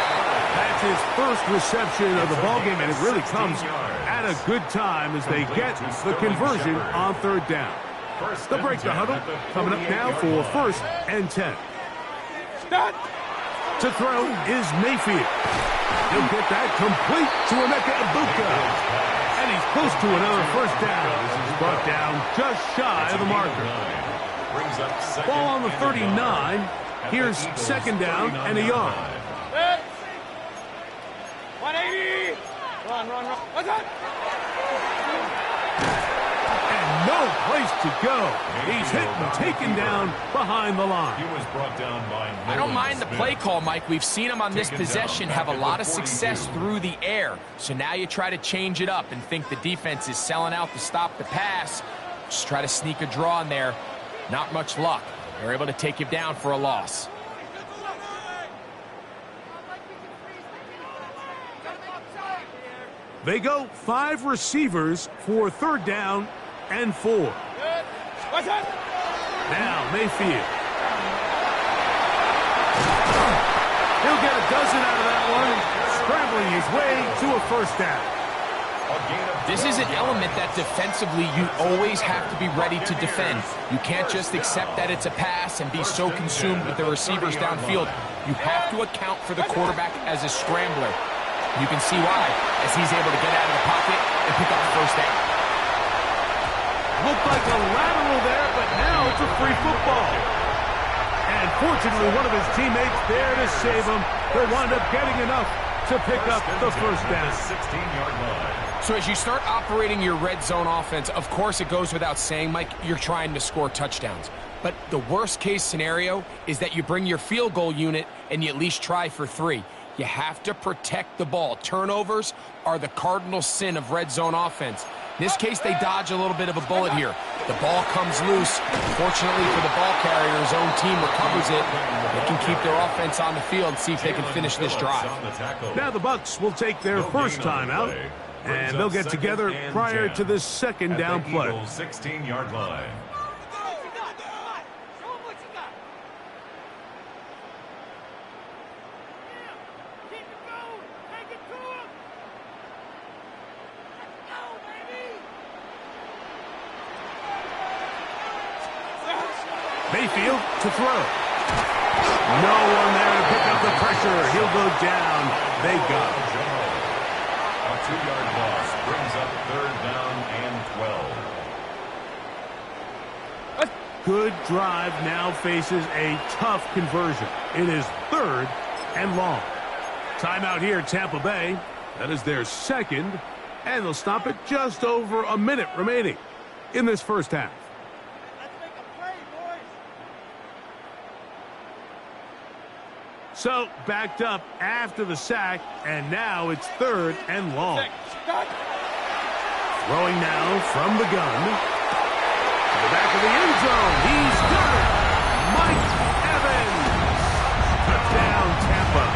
That's his first reception of the ballgame, and it really comes at a good time as they get the conversion on third down. They'll break the huddle. Coming up now for 1st and 10. To throw is Mayfield. He'll get that complete to Emeka Egbuka. And he's close to another first down. This is brought down just shy of the marker. Ball on the 39. Here's 2nd down and a yard. 180. Run. What's up? And no place to go. He's hit and taken down behind the line. I don't mind the play call, Mike. We've seen him on this possession have a lot of success through the air. So now you try to change it up and think the defense is selling out to stop the pass. Just try to sneak a draw in there. Not much luck. They're able to take him down for a loss. They go 5 receivers for 3rd down and 4. Now Mayfield. He'll get a dozen out of that one, scrambling his way to a first down. This is an element that defensively you always have to be ready to defend. You can't just accept that it's a pass and be so consumed with the receivers downfield. You have to account for the quarterback as a scrambler. You can see why, as he's able to get out of the pocket and pick up the first down. Looked like a lateral there, but now it's a free football. And fortunately, one of his teammates there to save him. He'll wind up getting enough to pick up the first down. 16-yard line. So as you start operating your red zone offense, of course it goes without saying, Mike, you're trying to score touchdowns. But the worst case scenario is that you bring your field goal unit and you at least try for 3. You have to protect the ball. Turnovers are the cardinal sin of red zone offense. In this case, they dodge a little bit of a bullet here. The ball comes loose. Fortunately for the ball carrier, his own team recovers it. They can keep their offense on the field and see if they can finish this drive. Now the Bucs will take their first time out, and they'll get together prior to this 2nd down play. 16-yard line. Mayfield to throw. No one there to pick up the pressure. He'll go down. They got it. A 2-yard loss brings up 3rd down and 12. Good drive now faces a tough conversion. It is 3rd and long. Timeout here, Tampa Bay. That is their 2nd, and they'll stop it just over a minute remaining in this first half. So, backed up after the sack, and now it's 3rd and long. Throwing now from the gun. To the back of the end zone. He's got it. Mike Evans. Touchdown, Tampa.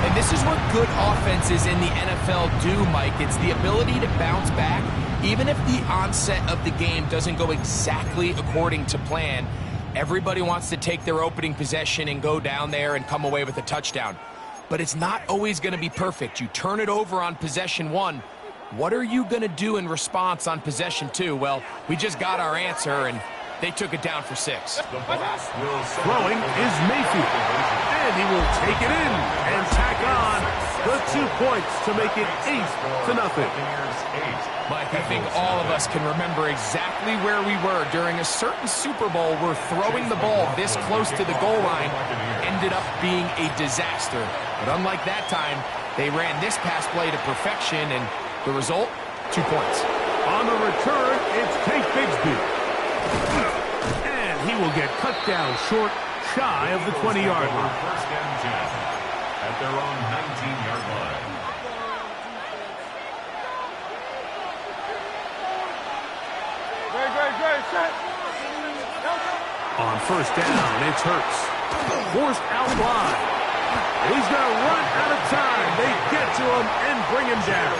And this is what good offenses in the NFL do, Mike. It's the ability to bounce back, even if the onset of the game doesn't go exactly according to plan. Everybody wants to take their opening possession and go down there and come away with a touchdown. But it's not always going to be perfect. You turn it over on possession 1. What are you going to do in response on possession 2? Well, we just got our answer, and they took it down for 6. Throwing is Mayfield. And he will take it in and tack on the 2 points to make it 8-0. Mike, I think all of us can remember exactly where we were during a certain Super Bowl where throwing the ball this close to the goal line ended up being a disaster. But unlike that time, they ran this pass play to perfection, and the result, 2 points. On the return, it's Tate Bigsby. And he will get cut down short, shy of the 20-yard line. 1st and 10 at their own 19-yard line. On first down, it's Hurts. Forced out wide. He's going to run out of time. They get to him and bring him down.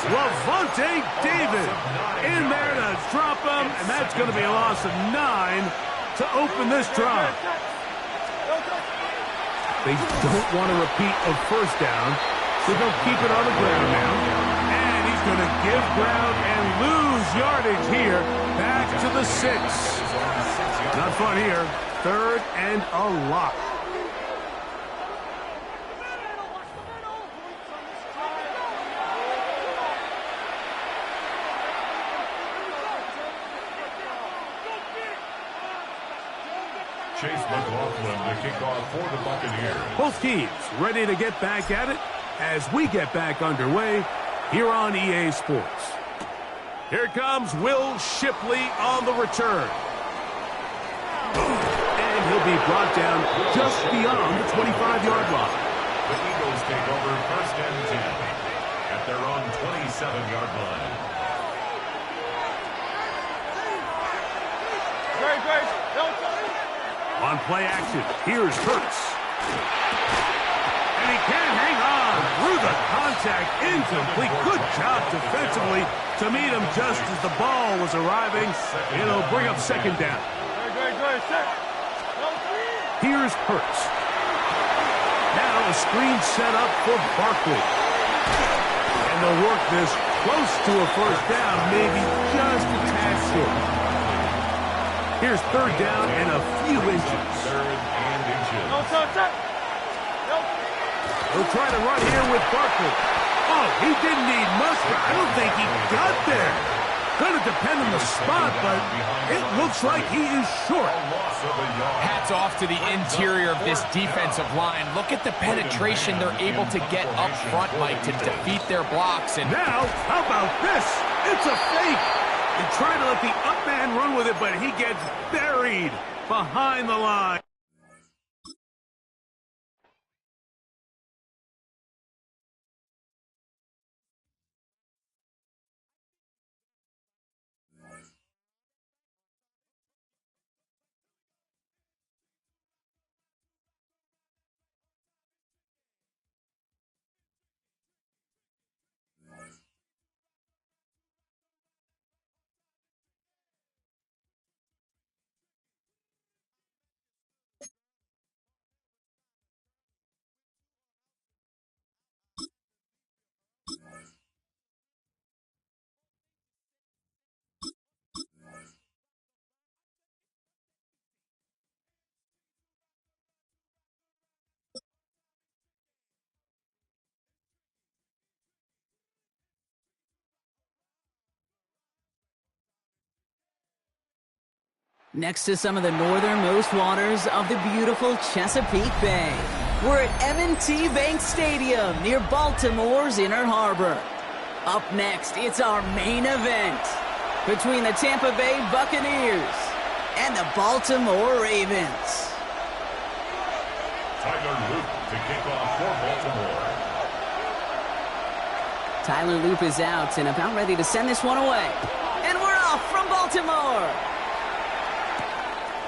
Lavonte David in there to drop him, and that's going to be a loss of 9 to open this drive. They don't want to repeat a first down, so they'll keep it on the ground now. And he's going to give ground and lose yardage here. Back to the 6. Not fun here. 3rd and a lot. Chase McLaughlin to kick off for the Buccaneers. Both teams ready to get back at it as we get back underway here on EA Sports. Here comes Will Shipley on the return. And he'll be brought down just beyond the 25-yard line. The Eagles take over 1st and 10 at their own 27-yard line. On play action, here's Hurts. And he can't hang on through the contact. Incomplete. Good job defensively to meet him just as the ball was arriving. It'll bring up 2nd down. Here's Hurts. Now a screen set up for Barkley. And they'll work this close to a first down, maybe just a tad short. Here's 3rd down and a few inches. 3rd and inches. He'll try to run here with Barkley. Oh, he didn't need much, but I don't think he got there. Going to depend on the spot, but it looks like he is short. Hats off to the interior of this defensive line. Look at the penetration they're able to get up front, Mike, to defeat their blocks. And now, how about this? It's a fake. They try to let the up man run with it, but he gets buried behind the line. Next to some of the northernmost waters of the beautiful Chesapeake Bay, we're at M&T Bank Stadium near Baltimore's Inner Harbor. Up next, it's our main event between the Tampa Bay Buccaneers and the Baltimore Ravens. Tyler Luke to kick off for Baltimore. Tyler Loop is out and about ready to send this one away. And we're off from Baltimore.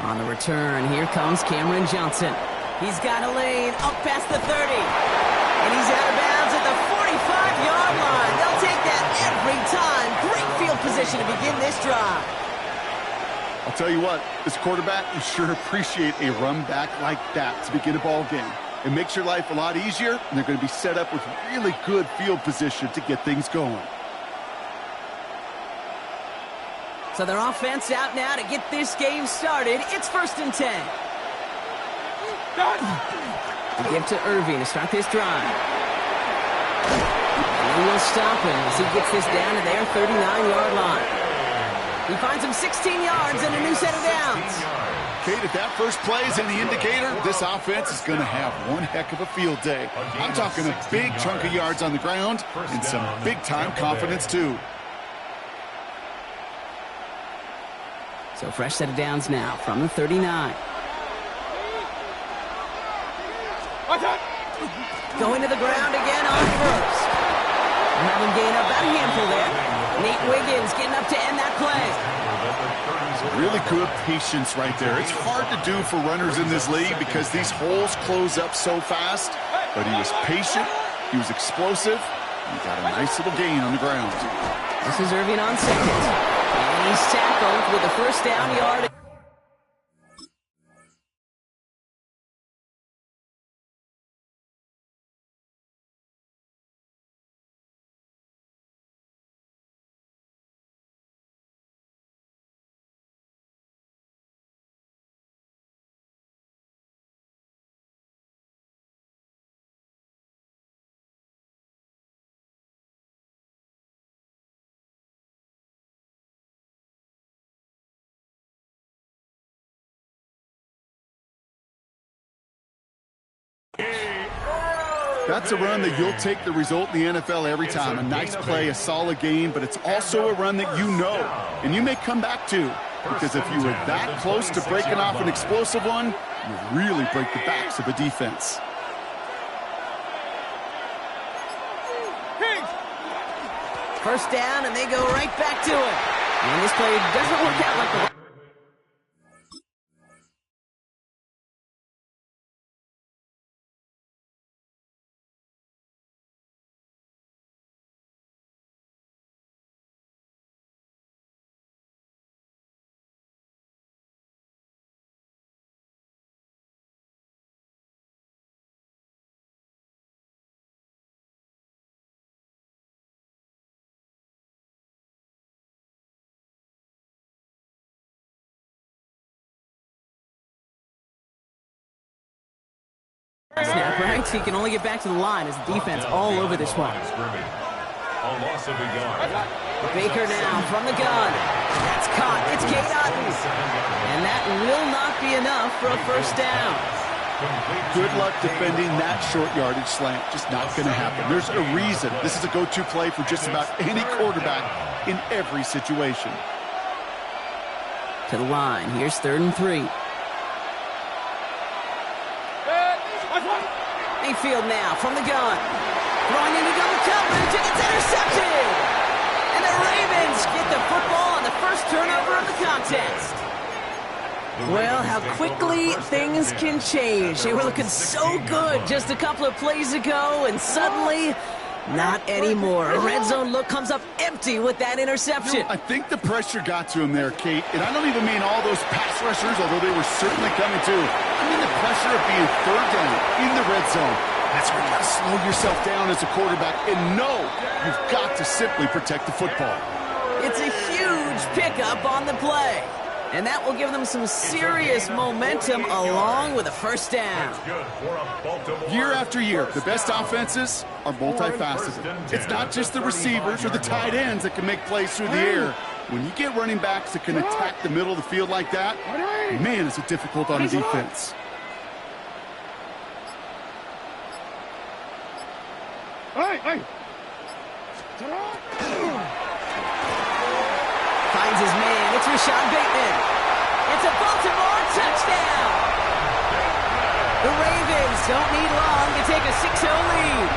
On the return, here comes Cameron Johnson. He's got a lane up past the 30. And he's out of bounds at the 45-yard line. They'll take that every time. Great field position to begin this drive. I'll tell you what, as a quarterback, you sure appreciate a run back like that to begin a ball game. It makes your life a lot easier, and they're going to be set up with really good field position to get things going. So their offense out now to get this game started. It's 1st and 10. To give to Irving to start this drive. And he will stop him as he gets this down to their 39-yard line. He finds him 16 yards and a new set of downs. Kate, if that first play is any indicator, this offense is going to have one heck of a field day. I'm talking a big chunk of yards on the ground and some big-time confidence, too. So fresh set of downs now from the 39. Going to the ground again on first. Have him gain about a handful there. Nate Wiggins getting up to end that play. Really good patience right there. It's hard to do for runners in this league because these holes close up so fast. But he was patient, he was explosive, and he got a nice little gain on the ground. This is Irving on second. And he's tackled with the first down yard. That's a run that you'll take the result in the NFL every time. A nice play, a solid game, but it's also a run that you know, and you may come back to. Because if you were that close to breaking off an explosive one, you really break the backs of a defense. First down, and they go right back to it. And this play doesn't work out like the... Snap, right? He can only get back to the line as the defense all over this one. A loss of a yard. Baker now from the gun. That's caught. It's Kate Otten. And that will not be enough for a first down. Good luck defending that short yardage slant. Just not going to happen. There's a reason. This is a go-to play for just about any quarterback in every situation. To the line. Here's 3rd and 3. Mayfield now from the gun. Throwing into double coverage, and it's intercepted! And the Ravens get the football on the first turnover of the contest. Well, how quickly things can change. They were looking so good just a couple of plays ago, and suddenly, not anymore. A red zone look comes up empty with that interception. I think the pressure got to him there, Kate. And I don't even mean all those pass rushers, although they were certainly coming too. I mean the pressure of being 3rd down in the red zone. That's where you got to slow yourself down as a quarterback and know you've got to simply protect the football. It's a huge pickup on the play. And that will give them some serious momentum along with a first down. Year after year, the best offenses are multifaceted. It's not just the receivers or the tight ends that can make plays through the air. When you get running backs that can attack the middle of the field like that, man, is it difficult on a defense. Finds his man. It's Rashad Bateman. It's a Baltimore touchdown. The Ravens don't need long to take a 6-0 lead.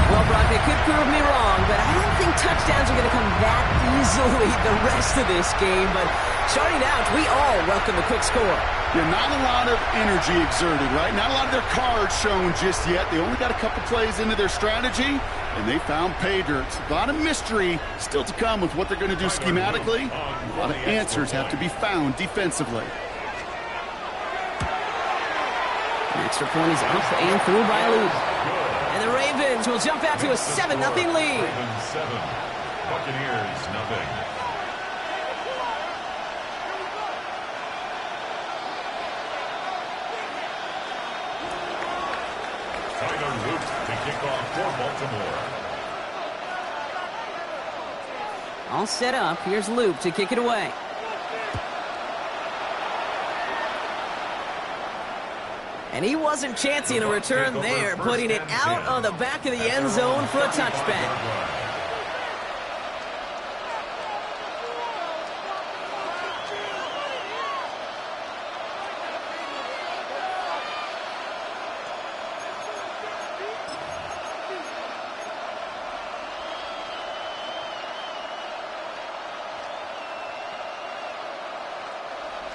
Well, Brock, they could prove me wrong, but I don't think touchdowns are going to come that easily the rest of this game. But starting out, we all welcome the quick score. Yeah, not a lot of energy exerted, right? Not a lot of their cards shown just yet. They only got a couple plays into their strategy, and they found pay dirt. A lot of mystery still to come with what they're going to do schematically. A lot of answers have to be found defensively. An extra point is up and through by Luke. And the Ravens will jump out to a 7-0 lead. Ravens 7, Buccaneers nothing. To kick off for Baltimore. All set up. Here's Luke to kick it away. And he wasn't chancing a return there, putting it out on the back of the end zone for a touchback.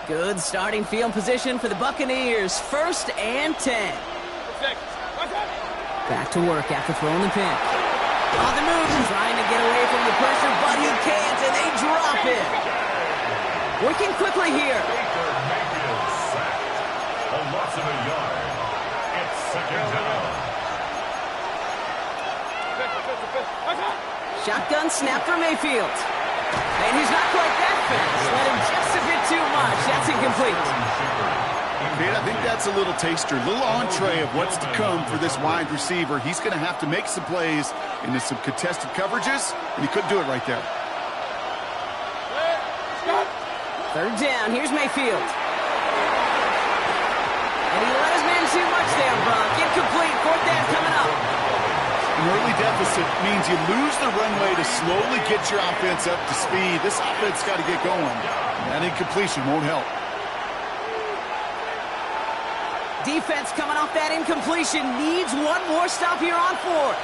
Good starting field position for the Buccaneers. 1st and 10. Back to work after throwing the pick. On the move, trying to get away from the pressure, but he can't, and they drop it. Working quickly here. Baker Mayfield sacked. A loss of a yard. It's 2nd down. Shotgun snap for Mayfield. And he's not quite that fast. Let him just a bit too much. That's incomplete. Man, I think that's a little taster, a little entree of what's to come for this wide receiver. He's going to have to make some plays into some contested coverages, and he couldn't do it right there. 3rd down. Here's Mayfield. And he let his man too much there, Brock. Incomplete. 4th down coming up. An early deficit means you lose the runway to slowly get your offense up to speed. This offense got to get going. That incompletion won't help. Defense coming off that incompletion needs one more stop here on 4th.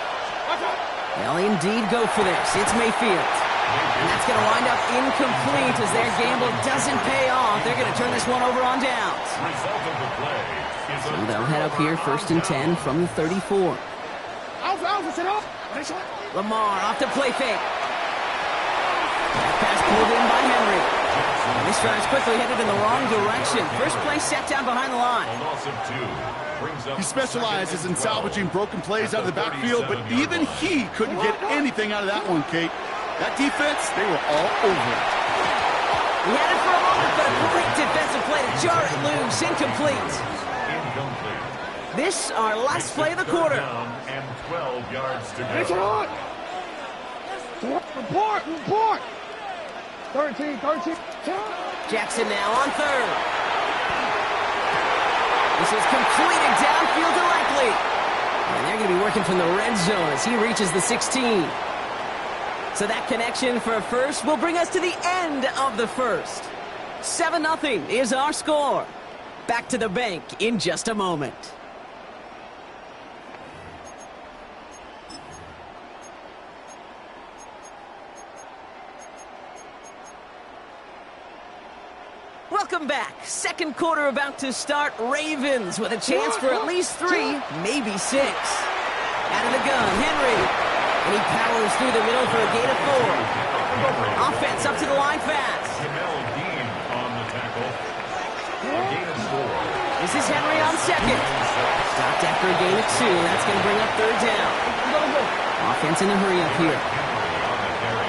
They'll indeed go for this. It's Mayfield. And that's going to wind up incomplete as their gamble doesn't pay off. They're going to turn this one over on downs. Result of the play is So they'll head up here 1st and 10 from the 34. Lamar off the play fake. That pass pulled in by Henry. And this drive's quickly headed in the wrong direction. First play set down behind the line. a loss of 2. Brings up He specializes in 2nd and 12. salvaging broken plays out of the backfield, but even he couldn't get anything out of that one, Kate. That defense, they were all over it. He had it for a moment, but a great defensive play to jar it loose. Incomplete. Incomplete. This, our last play of the quarter. Down and 12 yards to go. Report. 13. Jackson now on 3rd. This is completed downfield to Likely. And they're going to be working from the red zone as he reaches the 16. So that connection for a first will bring us to the end of the first. 7-0 is our score. Back to the bank in just a moment. Welcome back. 2nd quarter about to start. Ravens with a chance for at least 3, maybe 6. Out of the gun, Henry. And he powers through the middle for a gain of 4. Offense up to the line fast. Jamel Dean on the tackle. A gain of 4. This is Henry on 2nd. Stopped after a gain of 2. That's going to bring up 3rd down. Offense in a hurry up here. Henry on the carry.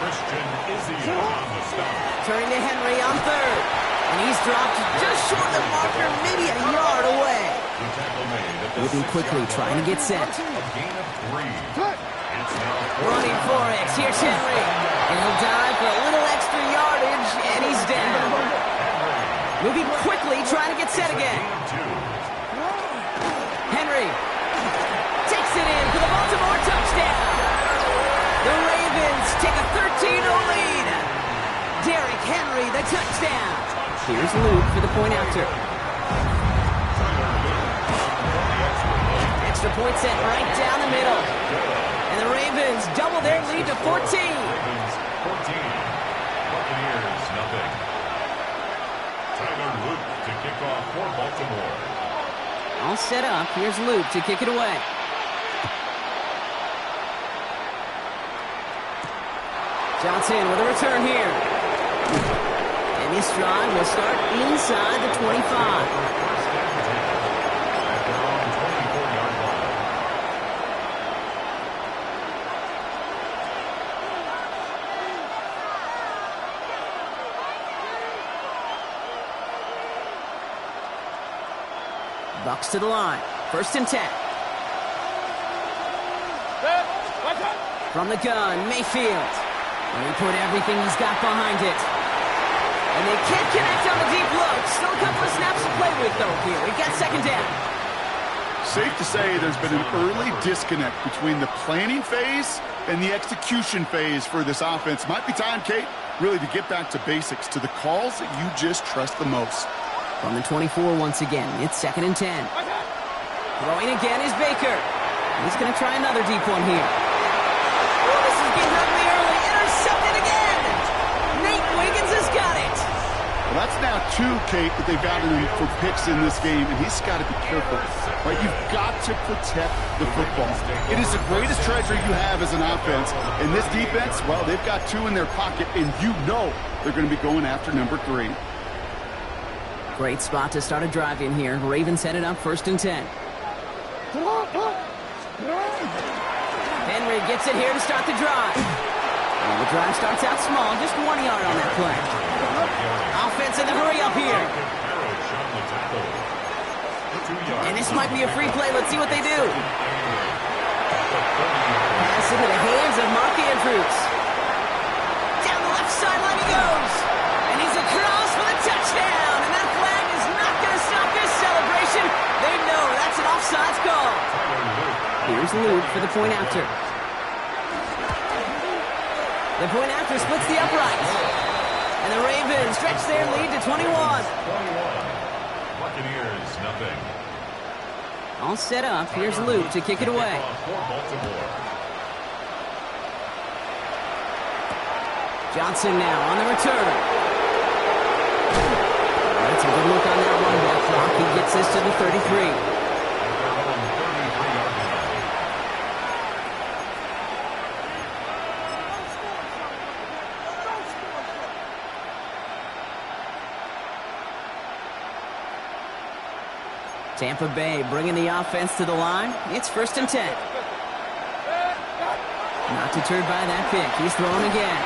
Christian Izzy on the stop. Turning to Henry on 3rd. And he's dropped just short of the marker, maybe a yard away. The tackle made at the Moving 6 quickly, yard trying to line. get set. A gain of 3. It's now Running for it. Here's Henry. And he'll dive for a little extra yardage, and he's down. Moving quickly, trying to get set again. Henry takes it in for the Baltimore touchdown. The Ravens take a 13-0 lead. Derrick Henry, the touchdown. Here's Luke for the point after. Extra point set right down the middle. And the Ravens double their lead to 14. Ravens 14. Buccaneers nothing. Tyler Luke to kick off for Baltimore. All set up. Here's Luke to kick it away. Johnson with a return here. And this drive will start inside the 25. At their own 24-yard line. Bucks to the line. 1st and 10. From the gun, Mayfield. And he put everything he's got behind it. And they can't connect on the deep look. Still a couple of snaps to play with, though, here. We got 2nd down. Safe to say there's been an early disconnect between the planning phase and the execution phase for this offense. Might be time, Kate, really to get back to basics, to the calls that you just trust the most. From the 24 once again, it's 2nd and 10. Throwing again is Baker. He's going to try another deep one here. Oh, this is getting ugly early. Intercepted again. Nate Wiggins has got it. A That's now 2, Kate, that they've gotten him for picks in this game, and he's got to be careful. Right? You've got to protect the football. It is the greatest treasure you have as an offense. And this defense, well, they've got 2 in their pocket, and you know they're going to be going after number 3. Great spot to start a drive in here. Ravens headed up 1st and 10. Henry gets it here to start the drive. Well, the drive starts out small, just 1 yard on that play. Offense in the hurry up here. And this might be a free play. Let's see what they do. Pass into the hands of Mark Andrews. Down the left sideline he goes. And he's across for the touchdown. And that flag is not going to stop this celebration. They know that's an offsides call. Here's Luke for the point after. The point after splits the uprights. And the Ravens stretch their lead to 21. Buccaneers, nothing. All set up. Here's Luke to kick it away. Johnson now on the return. That's a good look on that one. That clock. He gets this to the 33. Tampa Bay bringing the offense to the line. It's 1st and 10. Not deterred by that pick. He's throwing again.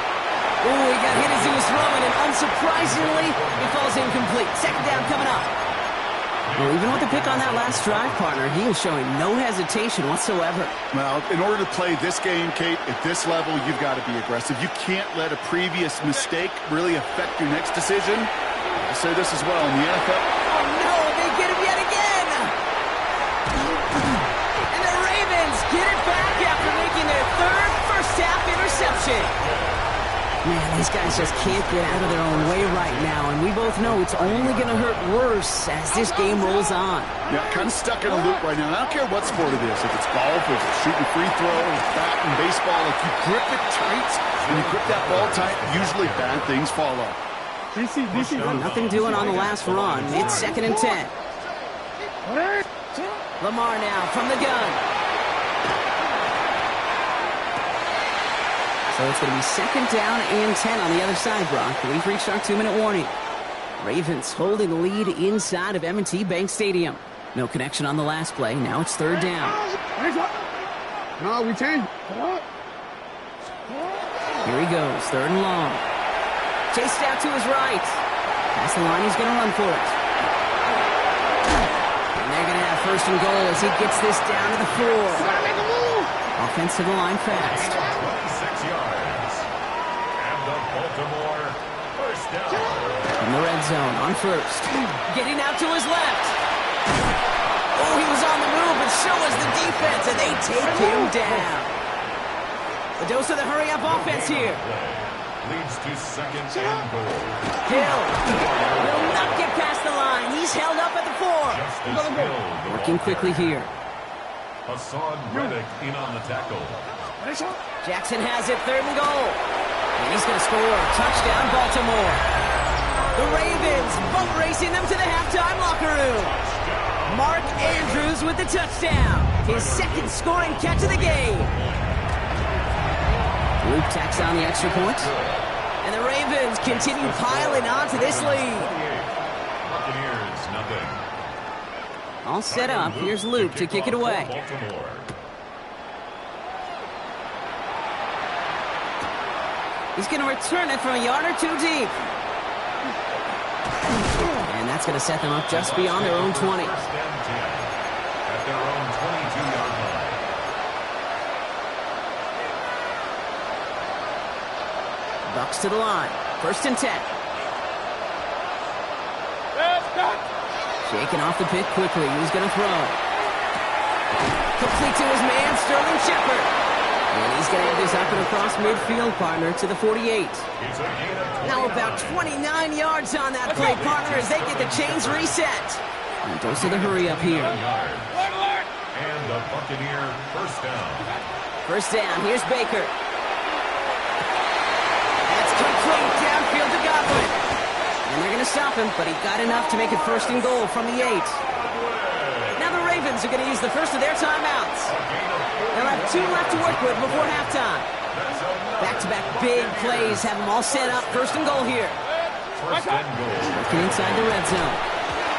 Oh, he got hit as he was throwing, and unsurprisingly, it falls incomplete. 2nd down coming up. Well, even with the pick on that last drive, partner, he is showing no hesitation whatsoever. Well, in order to play this game, Kate, at this level, you've got to be aggressive. You can't let a previous mistake really affect your next decision. I'll say this as well. In the NFL, oh, no, they get him yet again. And the Ravens get it back after making their 3rd first-half interception. Man, these guys just can't get out of their own way right now, and we both know it's only going to hurt worse as this game rolls on. Yeah, kind of stuck in a loop right now. I don't care what sport it is. If it's golf, if it's shooting free throw, bat and baseball, if you grip it tight and you grip that ball tight, usually bad things follow. Nothing doing on the last run. It's 2nd and 10. Lamar now from the gun. So it's going to be 2nd down and 10 on the other side, Brock. We've reached our 2-minute warning. Ravens holding the lead inside of M&T Bank Stadium. No connection on the last play. Now it's 3rd down. No, we change. Here he goes, 3rd and long. Chased out to his right. Past the line, he's going to run for it. And they're going to have 1st and goal as he gets this down to the 4. Offense to the line fast. 26 yards. And the Baltimore first down. In the red zone on 1st. Getting out to his left. Oh, he was on the move, but so was the defense, and they take him down. The dose of the hurry-up offense here. Leads to 2nd and goal. Hill will not get past the line. He's held up at the 4. Working quickly here. Hassan Reddick in on the tackle. Jackson has it, 3rd and goal. And he's going to score. Touchdown, Baltimore. The Ravens boat racing them to the halftime locker room. Mark Andrews with the touchdown. His 2nd scoring catch of the game. Luke tacks on the extra point. And the Ravens continue piling on to this lead. Buccaneers, nothing. All set up. Here's Luke to kick it away. He's going to return it from a yard or 2 deep. And that's going to set them up just beyond their own 20. At their own 22-yard line. Bucks to the line. 1st and 10. Shaking off the pick quickly. He's going to throw. Complete to his man, Sterling Shepard. And he's going to have this up and across midfield, partner, to the 48. Now about 29 yards on that play, partner, as they get the chains reset. And dose of the hurry up here. And the Buccaneer first down. 1st down. Here's Baker. That's complete downfield to Godwin. And they're going to stop him, but he got enough to make it 1st and goal from the 8. Now the Ravens are going to use the first of their timeouts. They'll have 2 left to work with before halftime. Back-to-back big plays have them all set up. 1st and goal here. Looking inside the red zone.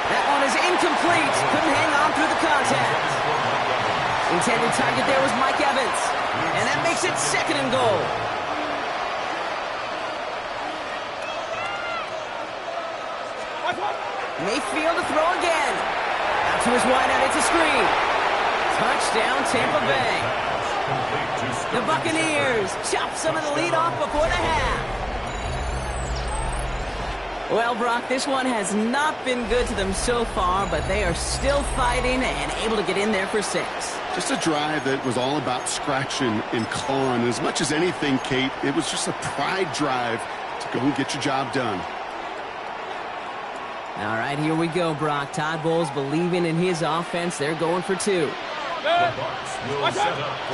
That one is incomplete. Couldn't hang on through the contact. Intended target there was Mike Evans. And that makes it 2nd and goal. Mayfield to throw again. Out to his wideout, it's a screen. Touchdown, Tampa Bay. The Buccaneers chop some of the lead off before the half. Well, Brock, this one has not been good to them so far, but they are still fighting and able to get in there for 6. Just a drive that was all about scratching and clawing. As much as anything, Kate, it was just a pride drive to go and get your job done. All right, here we go, Brock. Todd Bowles believing in his offense. They're going for 2.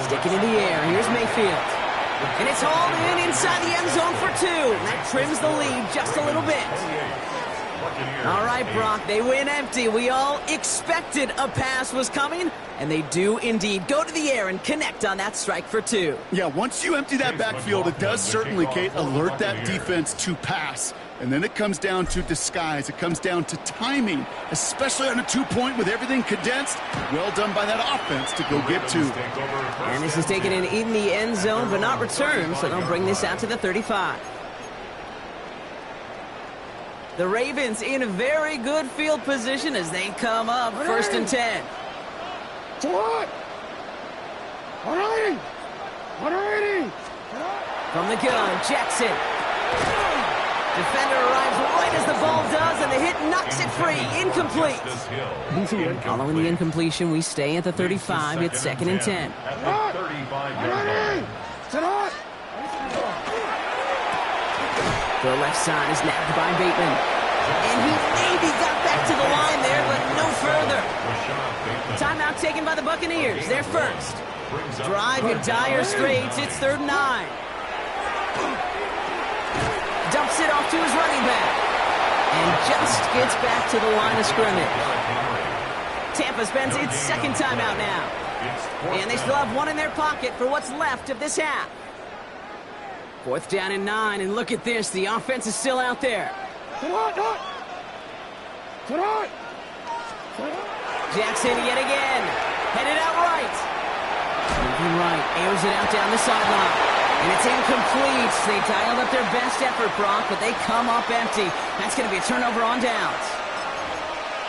Sticking in the air. Here's Mayfield. And it's hauled in inside the end zone for 2. And that trims the lead just a little bit. All right, Brock, they win empty. We all expected a pass was coming, and they do indeed go to the air and connect on that strike for 2. Yeah, once you empty that backfield, it does certainly, Kate, alert that defense to pass. And then it comes down to disguise. It comes down to timing, especially on a 2-point with everything condensed. Well done by that offense to go get 2. And this is taken in the end zone, but not returned, so they'll bring this out to the 35. The Ravens in a very good field position as they come up 1st and 10. From the gun, Jackson. Defender arrives right as the ball does, and the hit knocks it free. Incomplete. Following the incompletion, we stay at the 35. It's 2nd and 10. The left side is napped by Bateman. And he maybe got back to the line there, but no further. Timeout taken by the Buccaneers. They're first. Drive in dire straits. It's 3rd and 9. Dumps it off to his running back. And just gets back to the line of scrimmage. Tampa spends its 2nd timeout now. And they still have 1 in their pocket for what's left of this half. 4th down and 9, and look at this. The offense is still out there. Jackson yet again. Headed out right. Moving right. Airs it out down the sideline. And it's incomplete. They dialed up their best effort, Brock, but they come up empty. That's going to be a turnover on downs.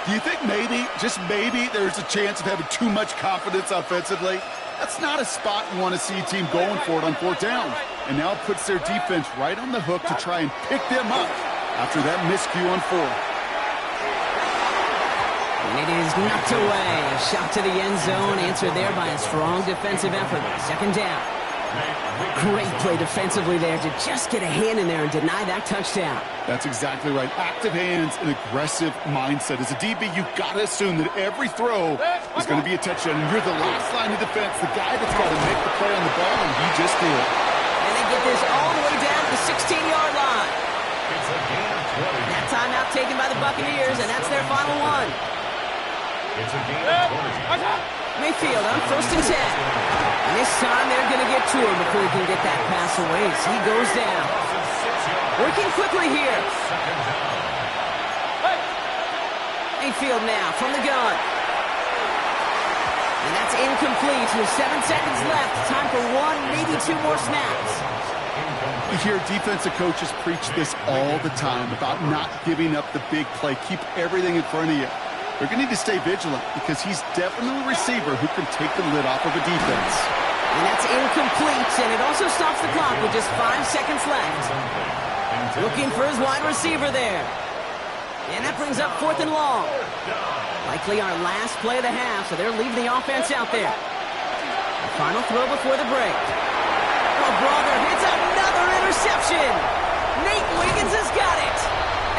Do you think maybe, just maybe, there's a chance of having too much confidence offensively? That's not a spot you want to see a team going for it on 4th down. And now it puts their defense right on the hook to try and pick them up after that miscue on 4th. And it is knocked away. A shot to the end zone, answered there by a strong defensive effort. 2nd down. Great play defensively there to just get a hand in there and deny that touchdown. That's exactly right. Active hands and aggressive mindset. As a DB, you've got to assume that every throw is going to be a touchdown. And you're the last line of defense, the guy that's got to make the play on the ball, and he just did. And they get this all the way down to the 16-yard line. That timeout taken by the Buccaneers, and that's their final one. It's a gain of 20. Mayfield on 1st and 10. And this time they're going to get to him before he can get that pass away as he goes down. Working quickly here. Mayfield now from the gun. And that's incomplete with 7 seconds left. Time for 1, maybe 2 more snaps. You hear defensive coaches preach this all the time about not giving up the big play. Keep everything in front of you. They're going to need to stay vigilant because he's definitely a receiver who can take the lid off of a defense. And that's incomplete, and it also stops the clock with just 5 seconds left. Looking for his wide receiver there. And that brings up 4th and long. Likely our last play of the half, so they're leaving the offense out there. The final throw before the break. Oh, brother, it's another interception. Nate Wiggins has got it.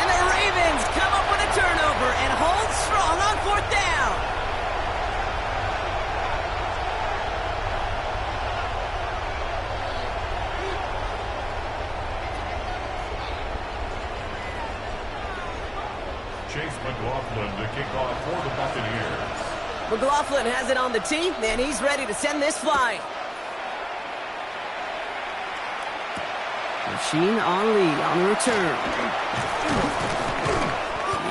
And the Ravens come up with a turnover and hold strong on 4th down. kickoff for the Buccaneers. McLaughlin has it on the tee, and he's ready to send this flying. Machine Ali on the return.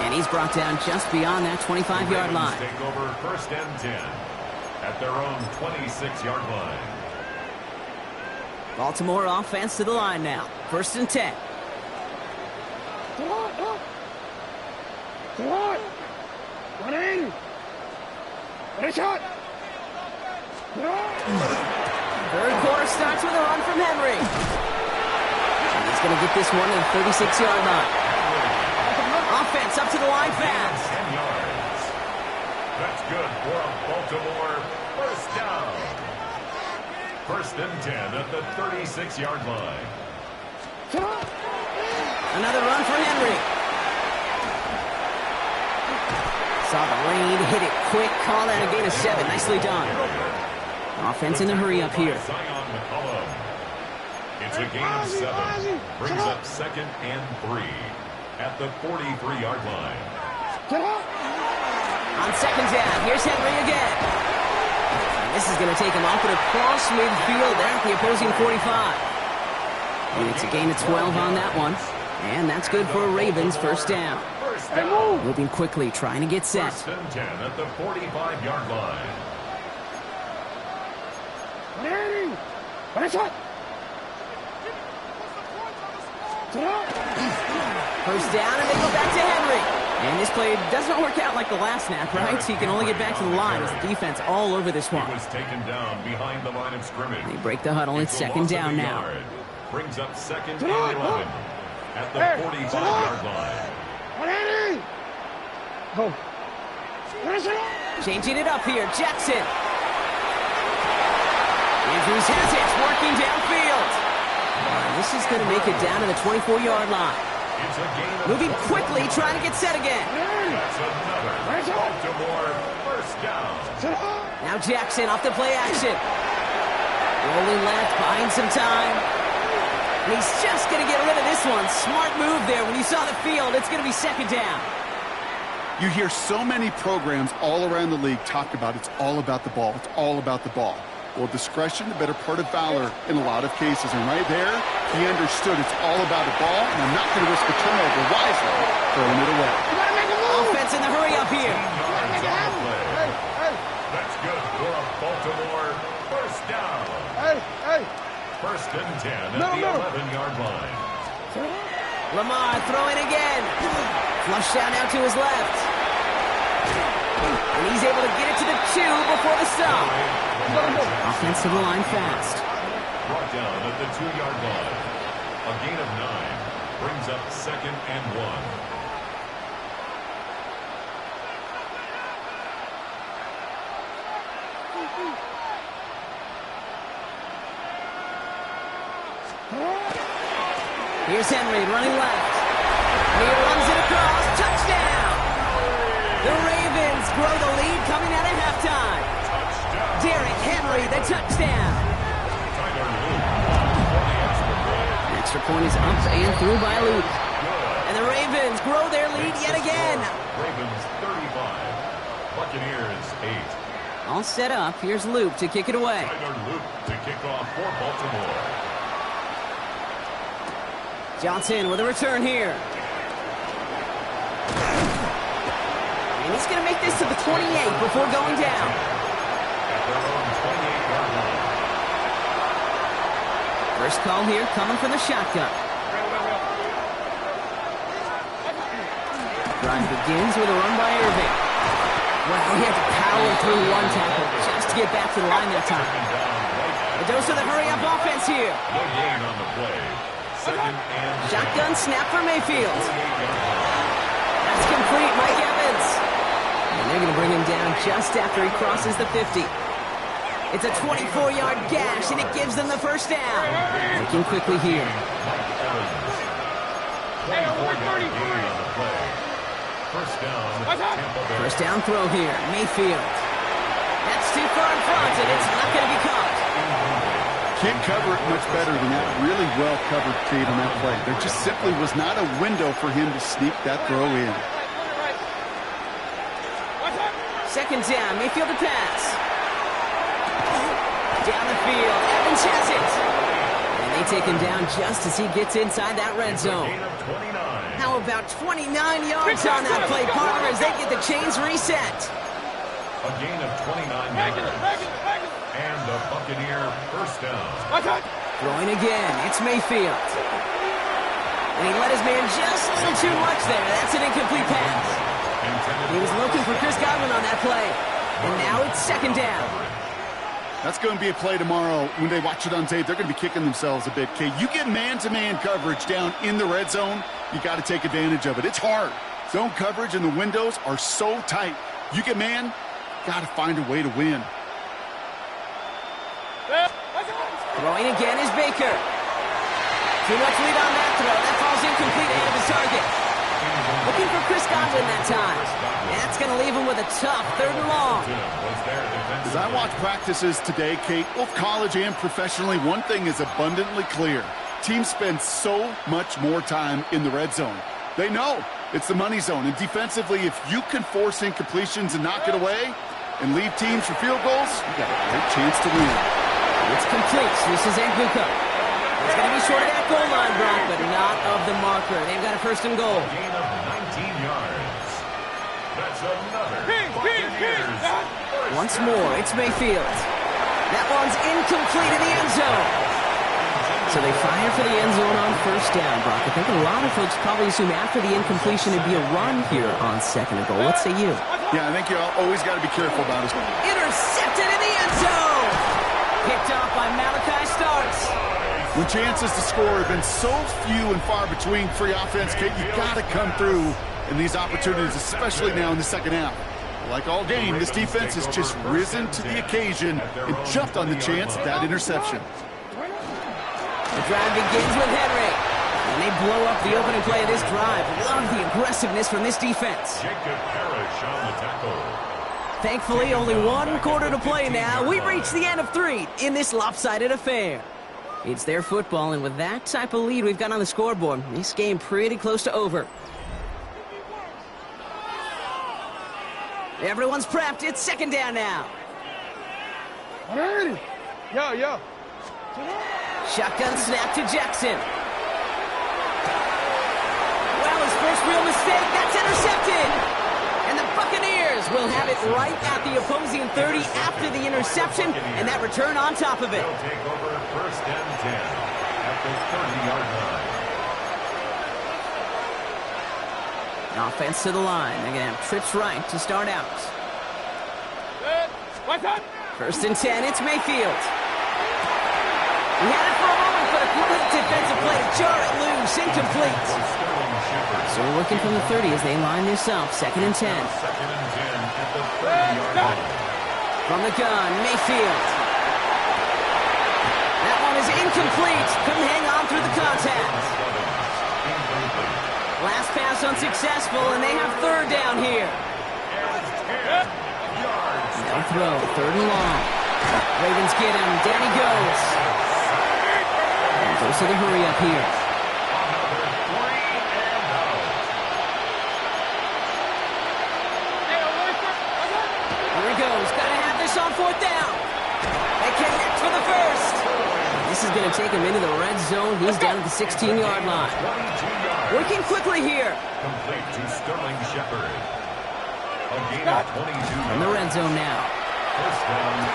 And he's brought down just beyond that 25-yard line. Take over 1st and 10 at their own 26-yard line. Baltimore offense to the line now. 1st and 10. Running. Ready, shot. Third quarter starts with a run from Henry. And he's going to get this one to the 36-yard line. Offense up to the line fast. 10 yards. That's good for a Baltimore 1st down. 1st and 10 at the 36-yard line. Another run for Henry. Saw the lane, hit it quick, call that a gain of 7. Nicely done. Offense in the hurry up here. It's a gain of 7. Brings up 2nd and 3 at the 43-yard line. On 2nd down, here's Henry again. And this is going to take him off at across midfield there at the opposing 45. And it's a gain of 12 on that one. And that's good for a Ravens 1st down. Moving quickly, trying to get set. 1st and 10 at the 45-yard line. First down, and they go back to Henry. And this play doesn't work out like the last snap, right? He can only get back to the line as the defense all over this one. He was taken down behind the line of scrimmage. They break the huddle. It's 2nd down now. Brings up 2nd and 11 at the 45-yard line. Changing it up here, Jackson. Andrews has it, working downfield. This is going to make it down to the 24-yard line. Moving quickly, trying to get set again. That's another Baltimore 1st down. Now Jackson off the play action. Rolling left, buying some time. And he's just going to get rid of this one. Smart move there. When you saw the field, it's going to be 2nd down. You hear so many programs all around the league talk about it's all about the ball. It's all about the ball. Well, discretion, the better part of valor in a lot of cases. And right there, he understood it's all about the ball, and I'm not going to risk a turnover wisely, throwing it away. Offense in the hurry up here. That's good for a Baltimore 1st down. 1st and 10 at the 11-yard line. Lamar throwing again. Flush down now to his left. And he's able to get it to the 2 before the stop. Offense to the line fast. Brought down at the 2-yard line. A gain of 9 brings up 2nd and 1. Here's Henry running left. He runs it across. Touchdown! The Ravens grow the lead coming out of halftime. Derrick Henry, the touchdown. Extra point is up and through by Luke. And the Ravens grow their lead yet again. Ravens 35, Buccaneers 8. All set up. Here's Luke to kick it away. Luke to kick off for Baltimore. Johnson with a return here. And he's going to make this to the 28 before going down. At their own 28-yard line. First call here coming from the shotgun. Drive begins with a run by Irving. Well, he had to power through one tackle just to get back to the line that time. A dose of the hurry-up offense here. No gain on the play. 2nd and Shotgun snap for Mayfield. That's complete, Mike Evans. And they're going to bring him down just after he crosses the 50. It's a 24-yard gash, and it gives them the 1st down. Looking quickly here. First down throw here. Mayfield. That's too far in front, and it's not going to be caught. Can't cover it much better than that. Really well covered, Cade, on that play. There just simply was not a window for him to sneak that throw in. Second down, Mayfield to pass. Down the field, Evans has it. And they take him down just as he gets inside that red zone. How about 29 yards on that play, partner, as they get the chains reset. A gain of 29 yards. And the Buccaneer first down. Throwing again, it's Mayfield. And he let his man just a little too much there. That's an incomplete pass. He was looking for Chris Godwin on that play. And now it's second down. That's going to be a play tomorrow. When they watch it on tape, they're going to be kicking themselves a bit. Okay, you get man-to-man coverage down in the red zone, you got to take advantage of it. It's hard. Zone coverage and the windows are so tight. You get man, got to find a way to win. Throwing again is Baker. Too much lead on that throw. That falls incomplete ahead of his target. Looking for Chris Godwin that time. That's going to leave him with a tough third and long. As I watch practices today, Kate, both college and professionally, one thing is abundantly clear. Teams spend so much more time in the red zone. They know it's the money zone. And defensively, if you can force incompletions and knock it away and leave teams for field goals, you got a great chance to win. It's complete. This is Nguka. It's going to be short of that goal line, Brock, but not of the marker. They've got a first and goal. Gain of 19 yards. That's another Buccaneers. Once more, it's Mayfield. That one's incomplete in the end zone. So they fire for the end zone on first down, Brock. I think a lot of folks probably assume after the incompletion it'd be a run here on second and goal. What say you? Yeah, I think you always got to be careful about it. Intercepted in the end zone. Picked off by Malachi Starks. When chances to score have been so few and far between for your offense, Kate, you got to come through in these opportunities, especially now in the second half. Like all game, this defense has just risen to the occasion and jumped on the chance of that interception. The drive begins with Henry. And they blow up the opening play of this drive. Love the aggressiveness from this defense. Jacob Parrish on the tackle. Thankfully, only one quarter to play now. We've reached the end of 3 in this lopsided affair. It's their football, and with that type of lead we've got on the scoreboard, this game pretty close to over. Everyone's prepped. It's second down now. Yo. Shotgun snap to Jackson. Well, his first real mistake. That's intercepted. And the Buccaneers will have it right at the opposing 30 after the interception, and that return on top of it. They'll take over first and 10 at the 30-yard line. Offense to the line. They're going to have trips right to start out. First and 10, it's Mayfield. He had it for a moment, but a quick defensive play to jar it loose, incomplete. So we're working from the 30 as they line this up. Second and 10. Second and 10 at the 30-yard line. From the gun, Mayfield. That one is incomplete. Couldn't hang on through the contact. Last pass unsuccessful, and they have third down here. No throw, third and long. Ravens get him. Down he goes. And goes to the hurry up here. Here he goes. Got to have this on fourth down. They connect for the first. This is going to take him into the red zone. He's down at the 16-yard line. Working quickly here. Complete to Sterling Shepard. A gain of 22 In the red zone now. First down,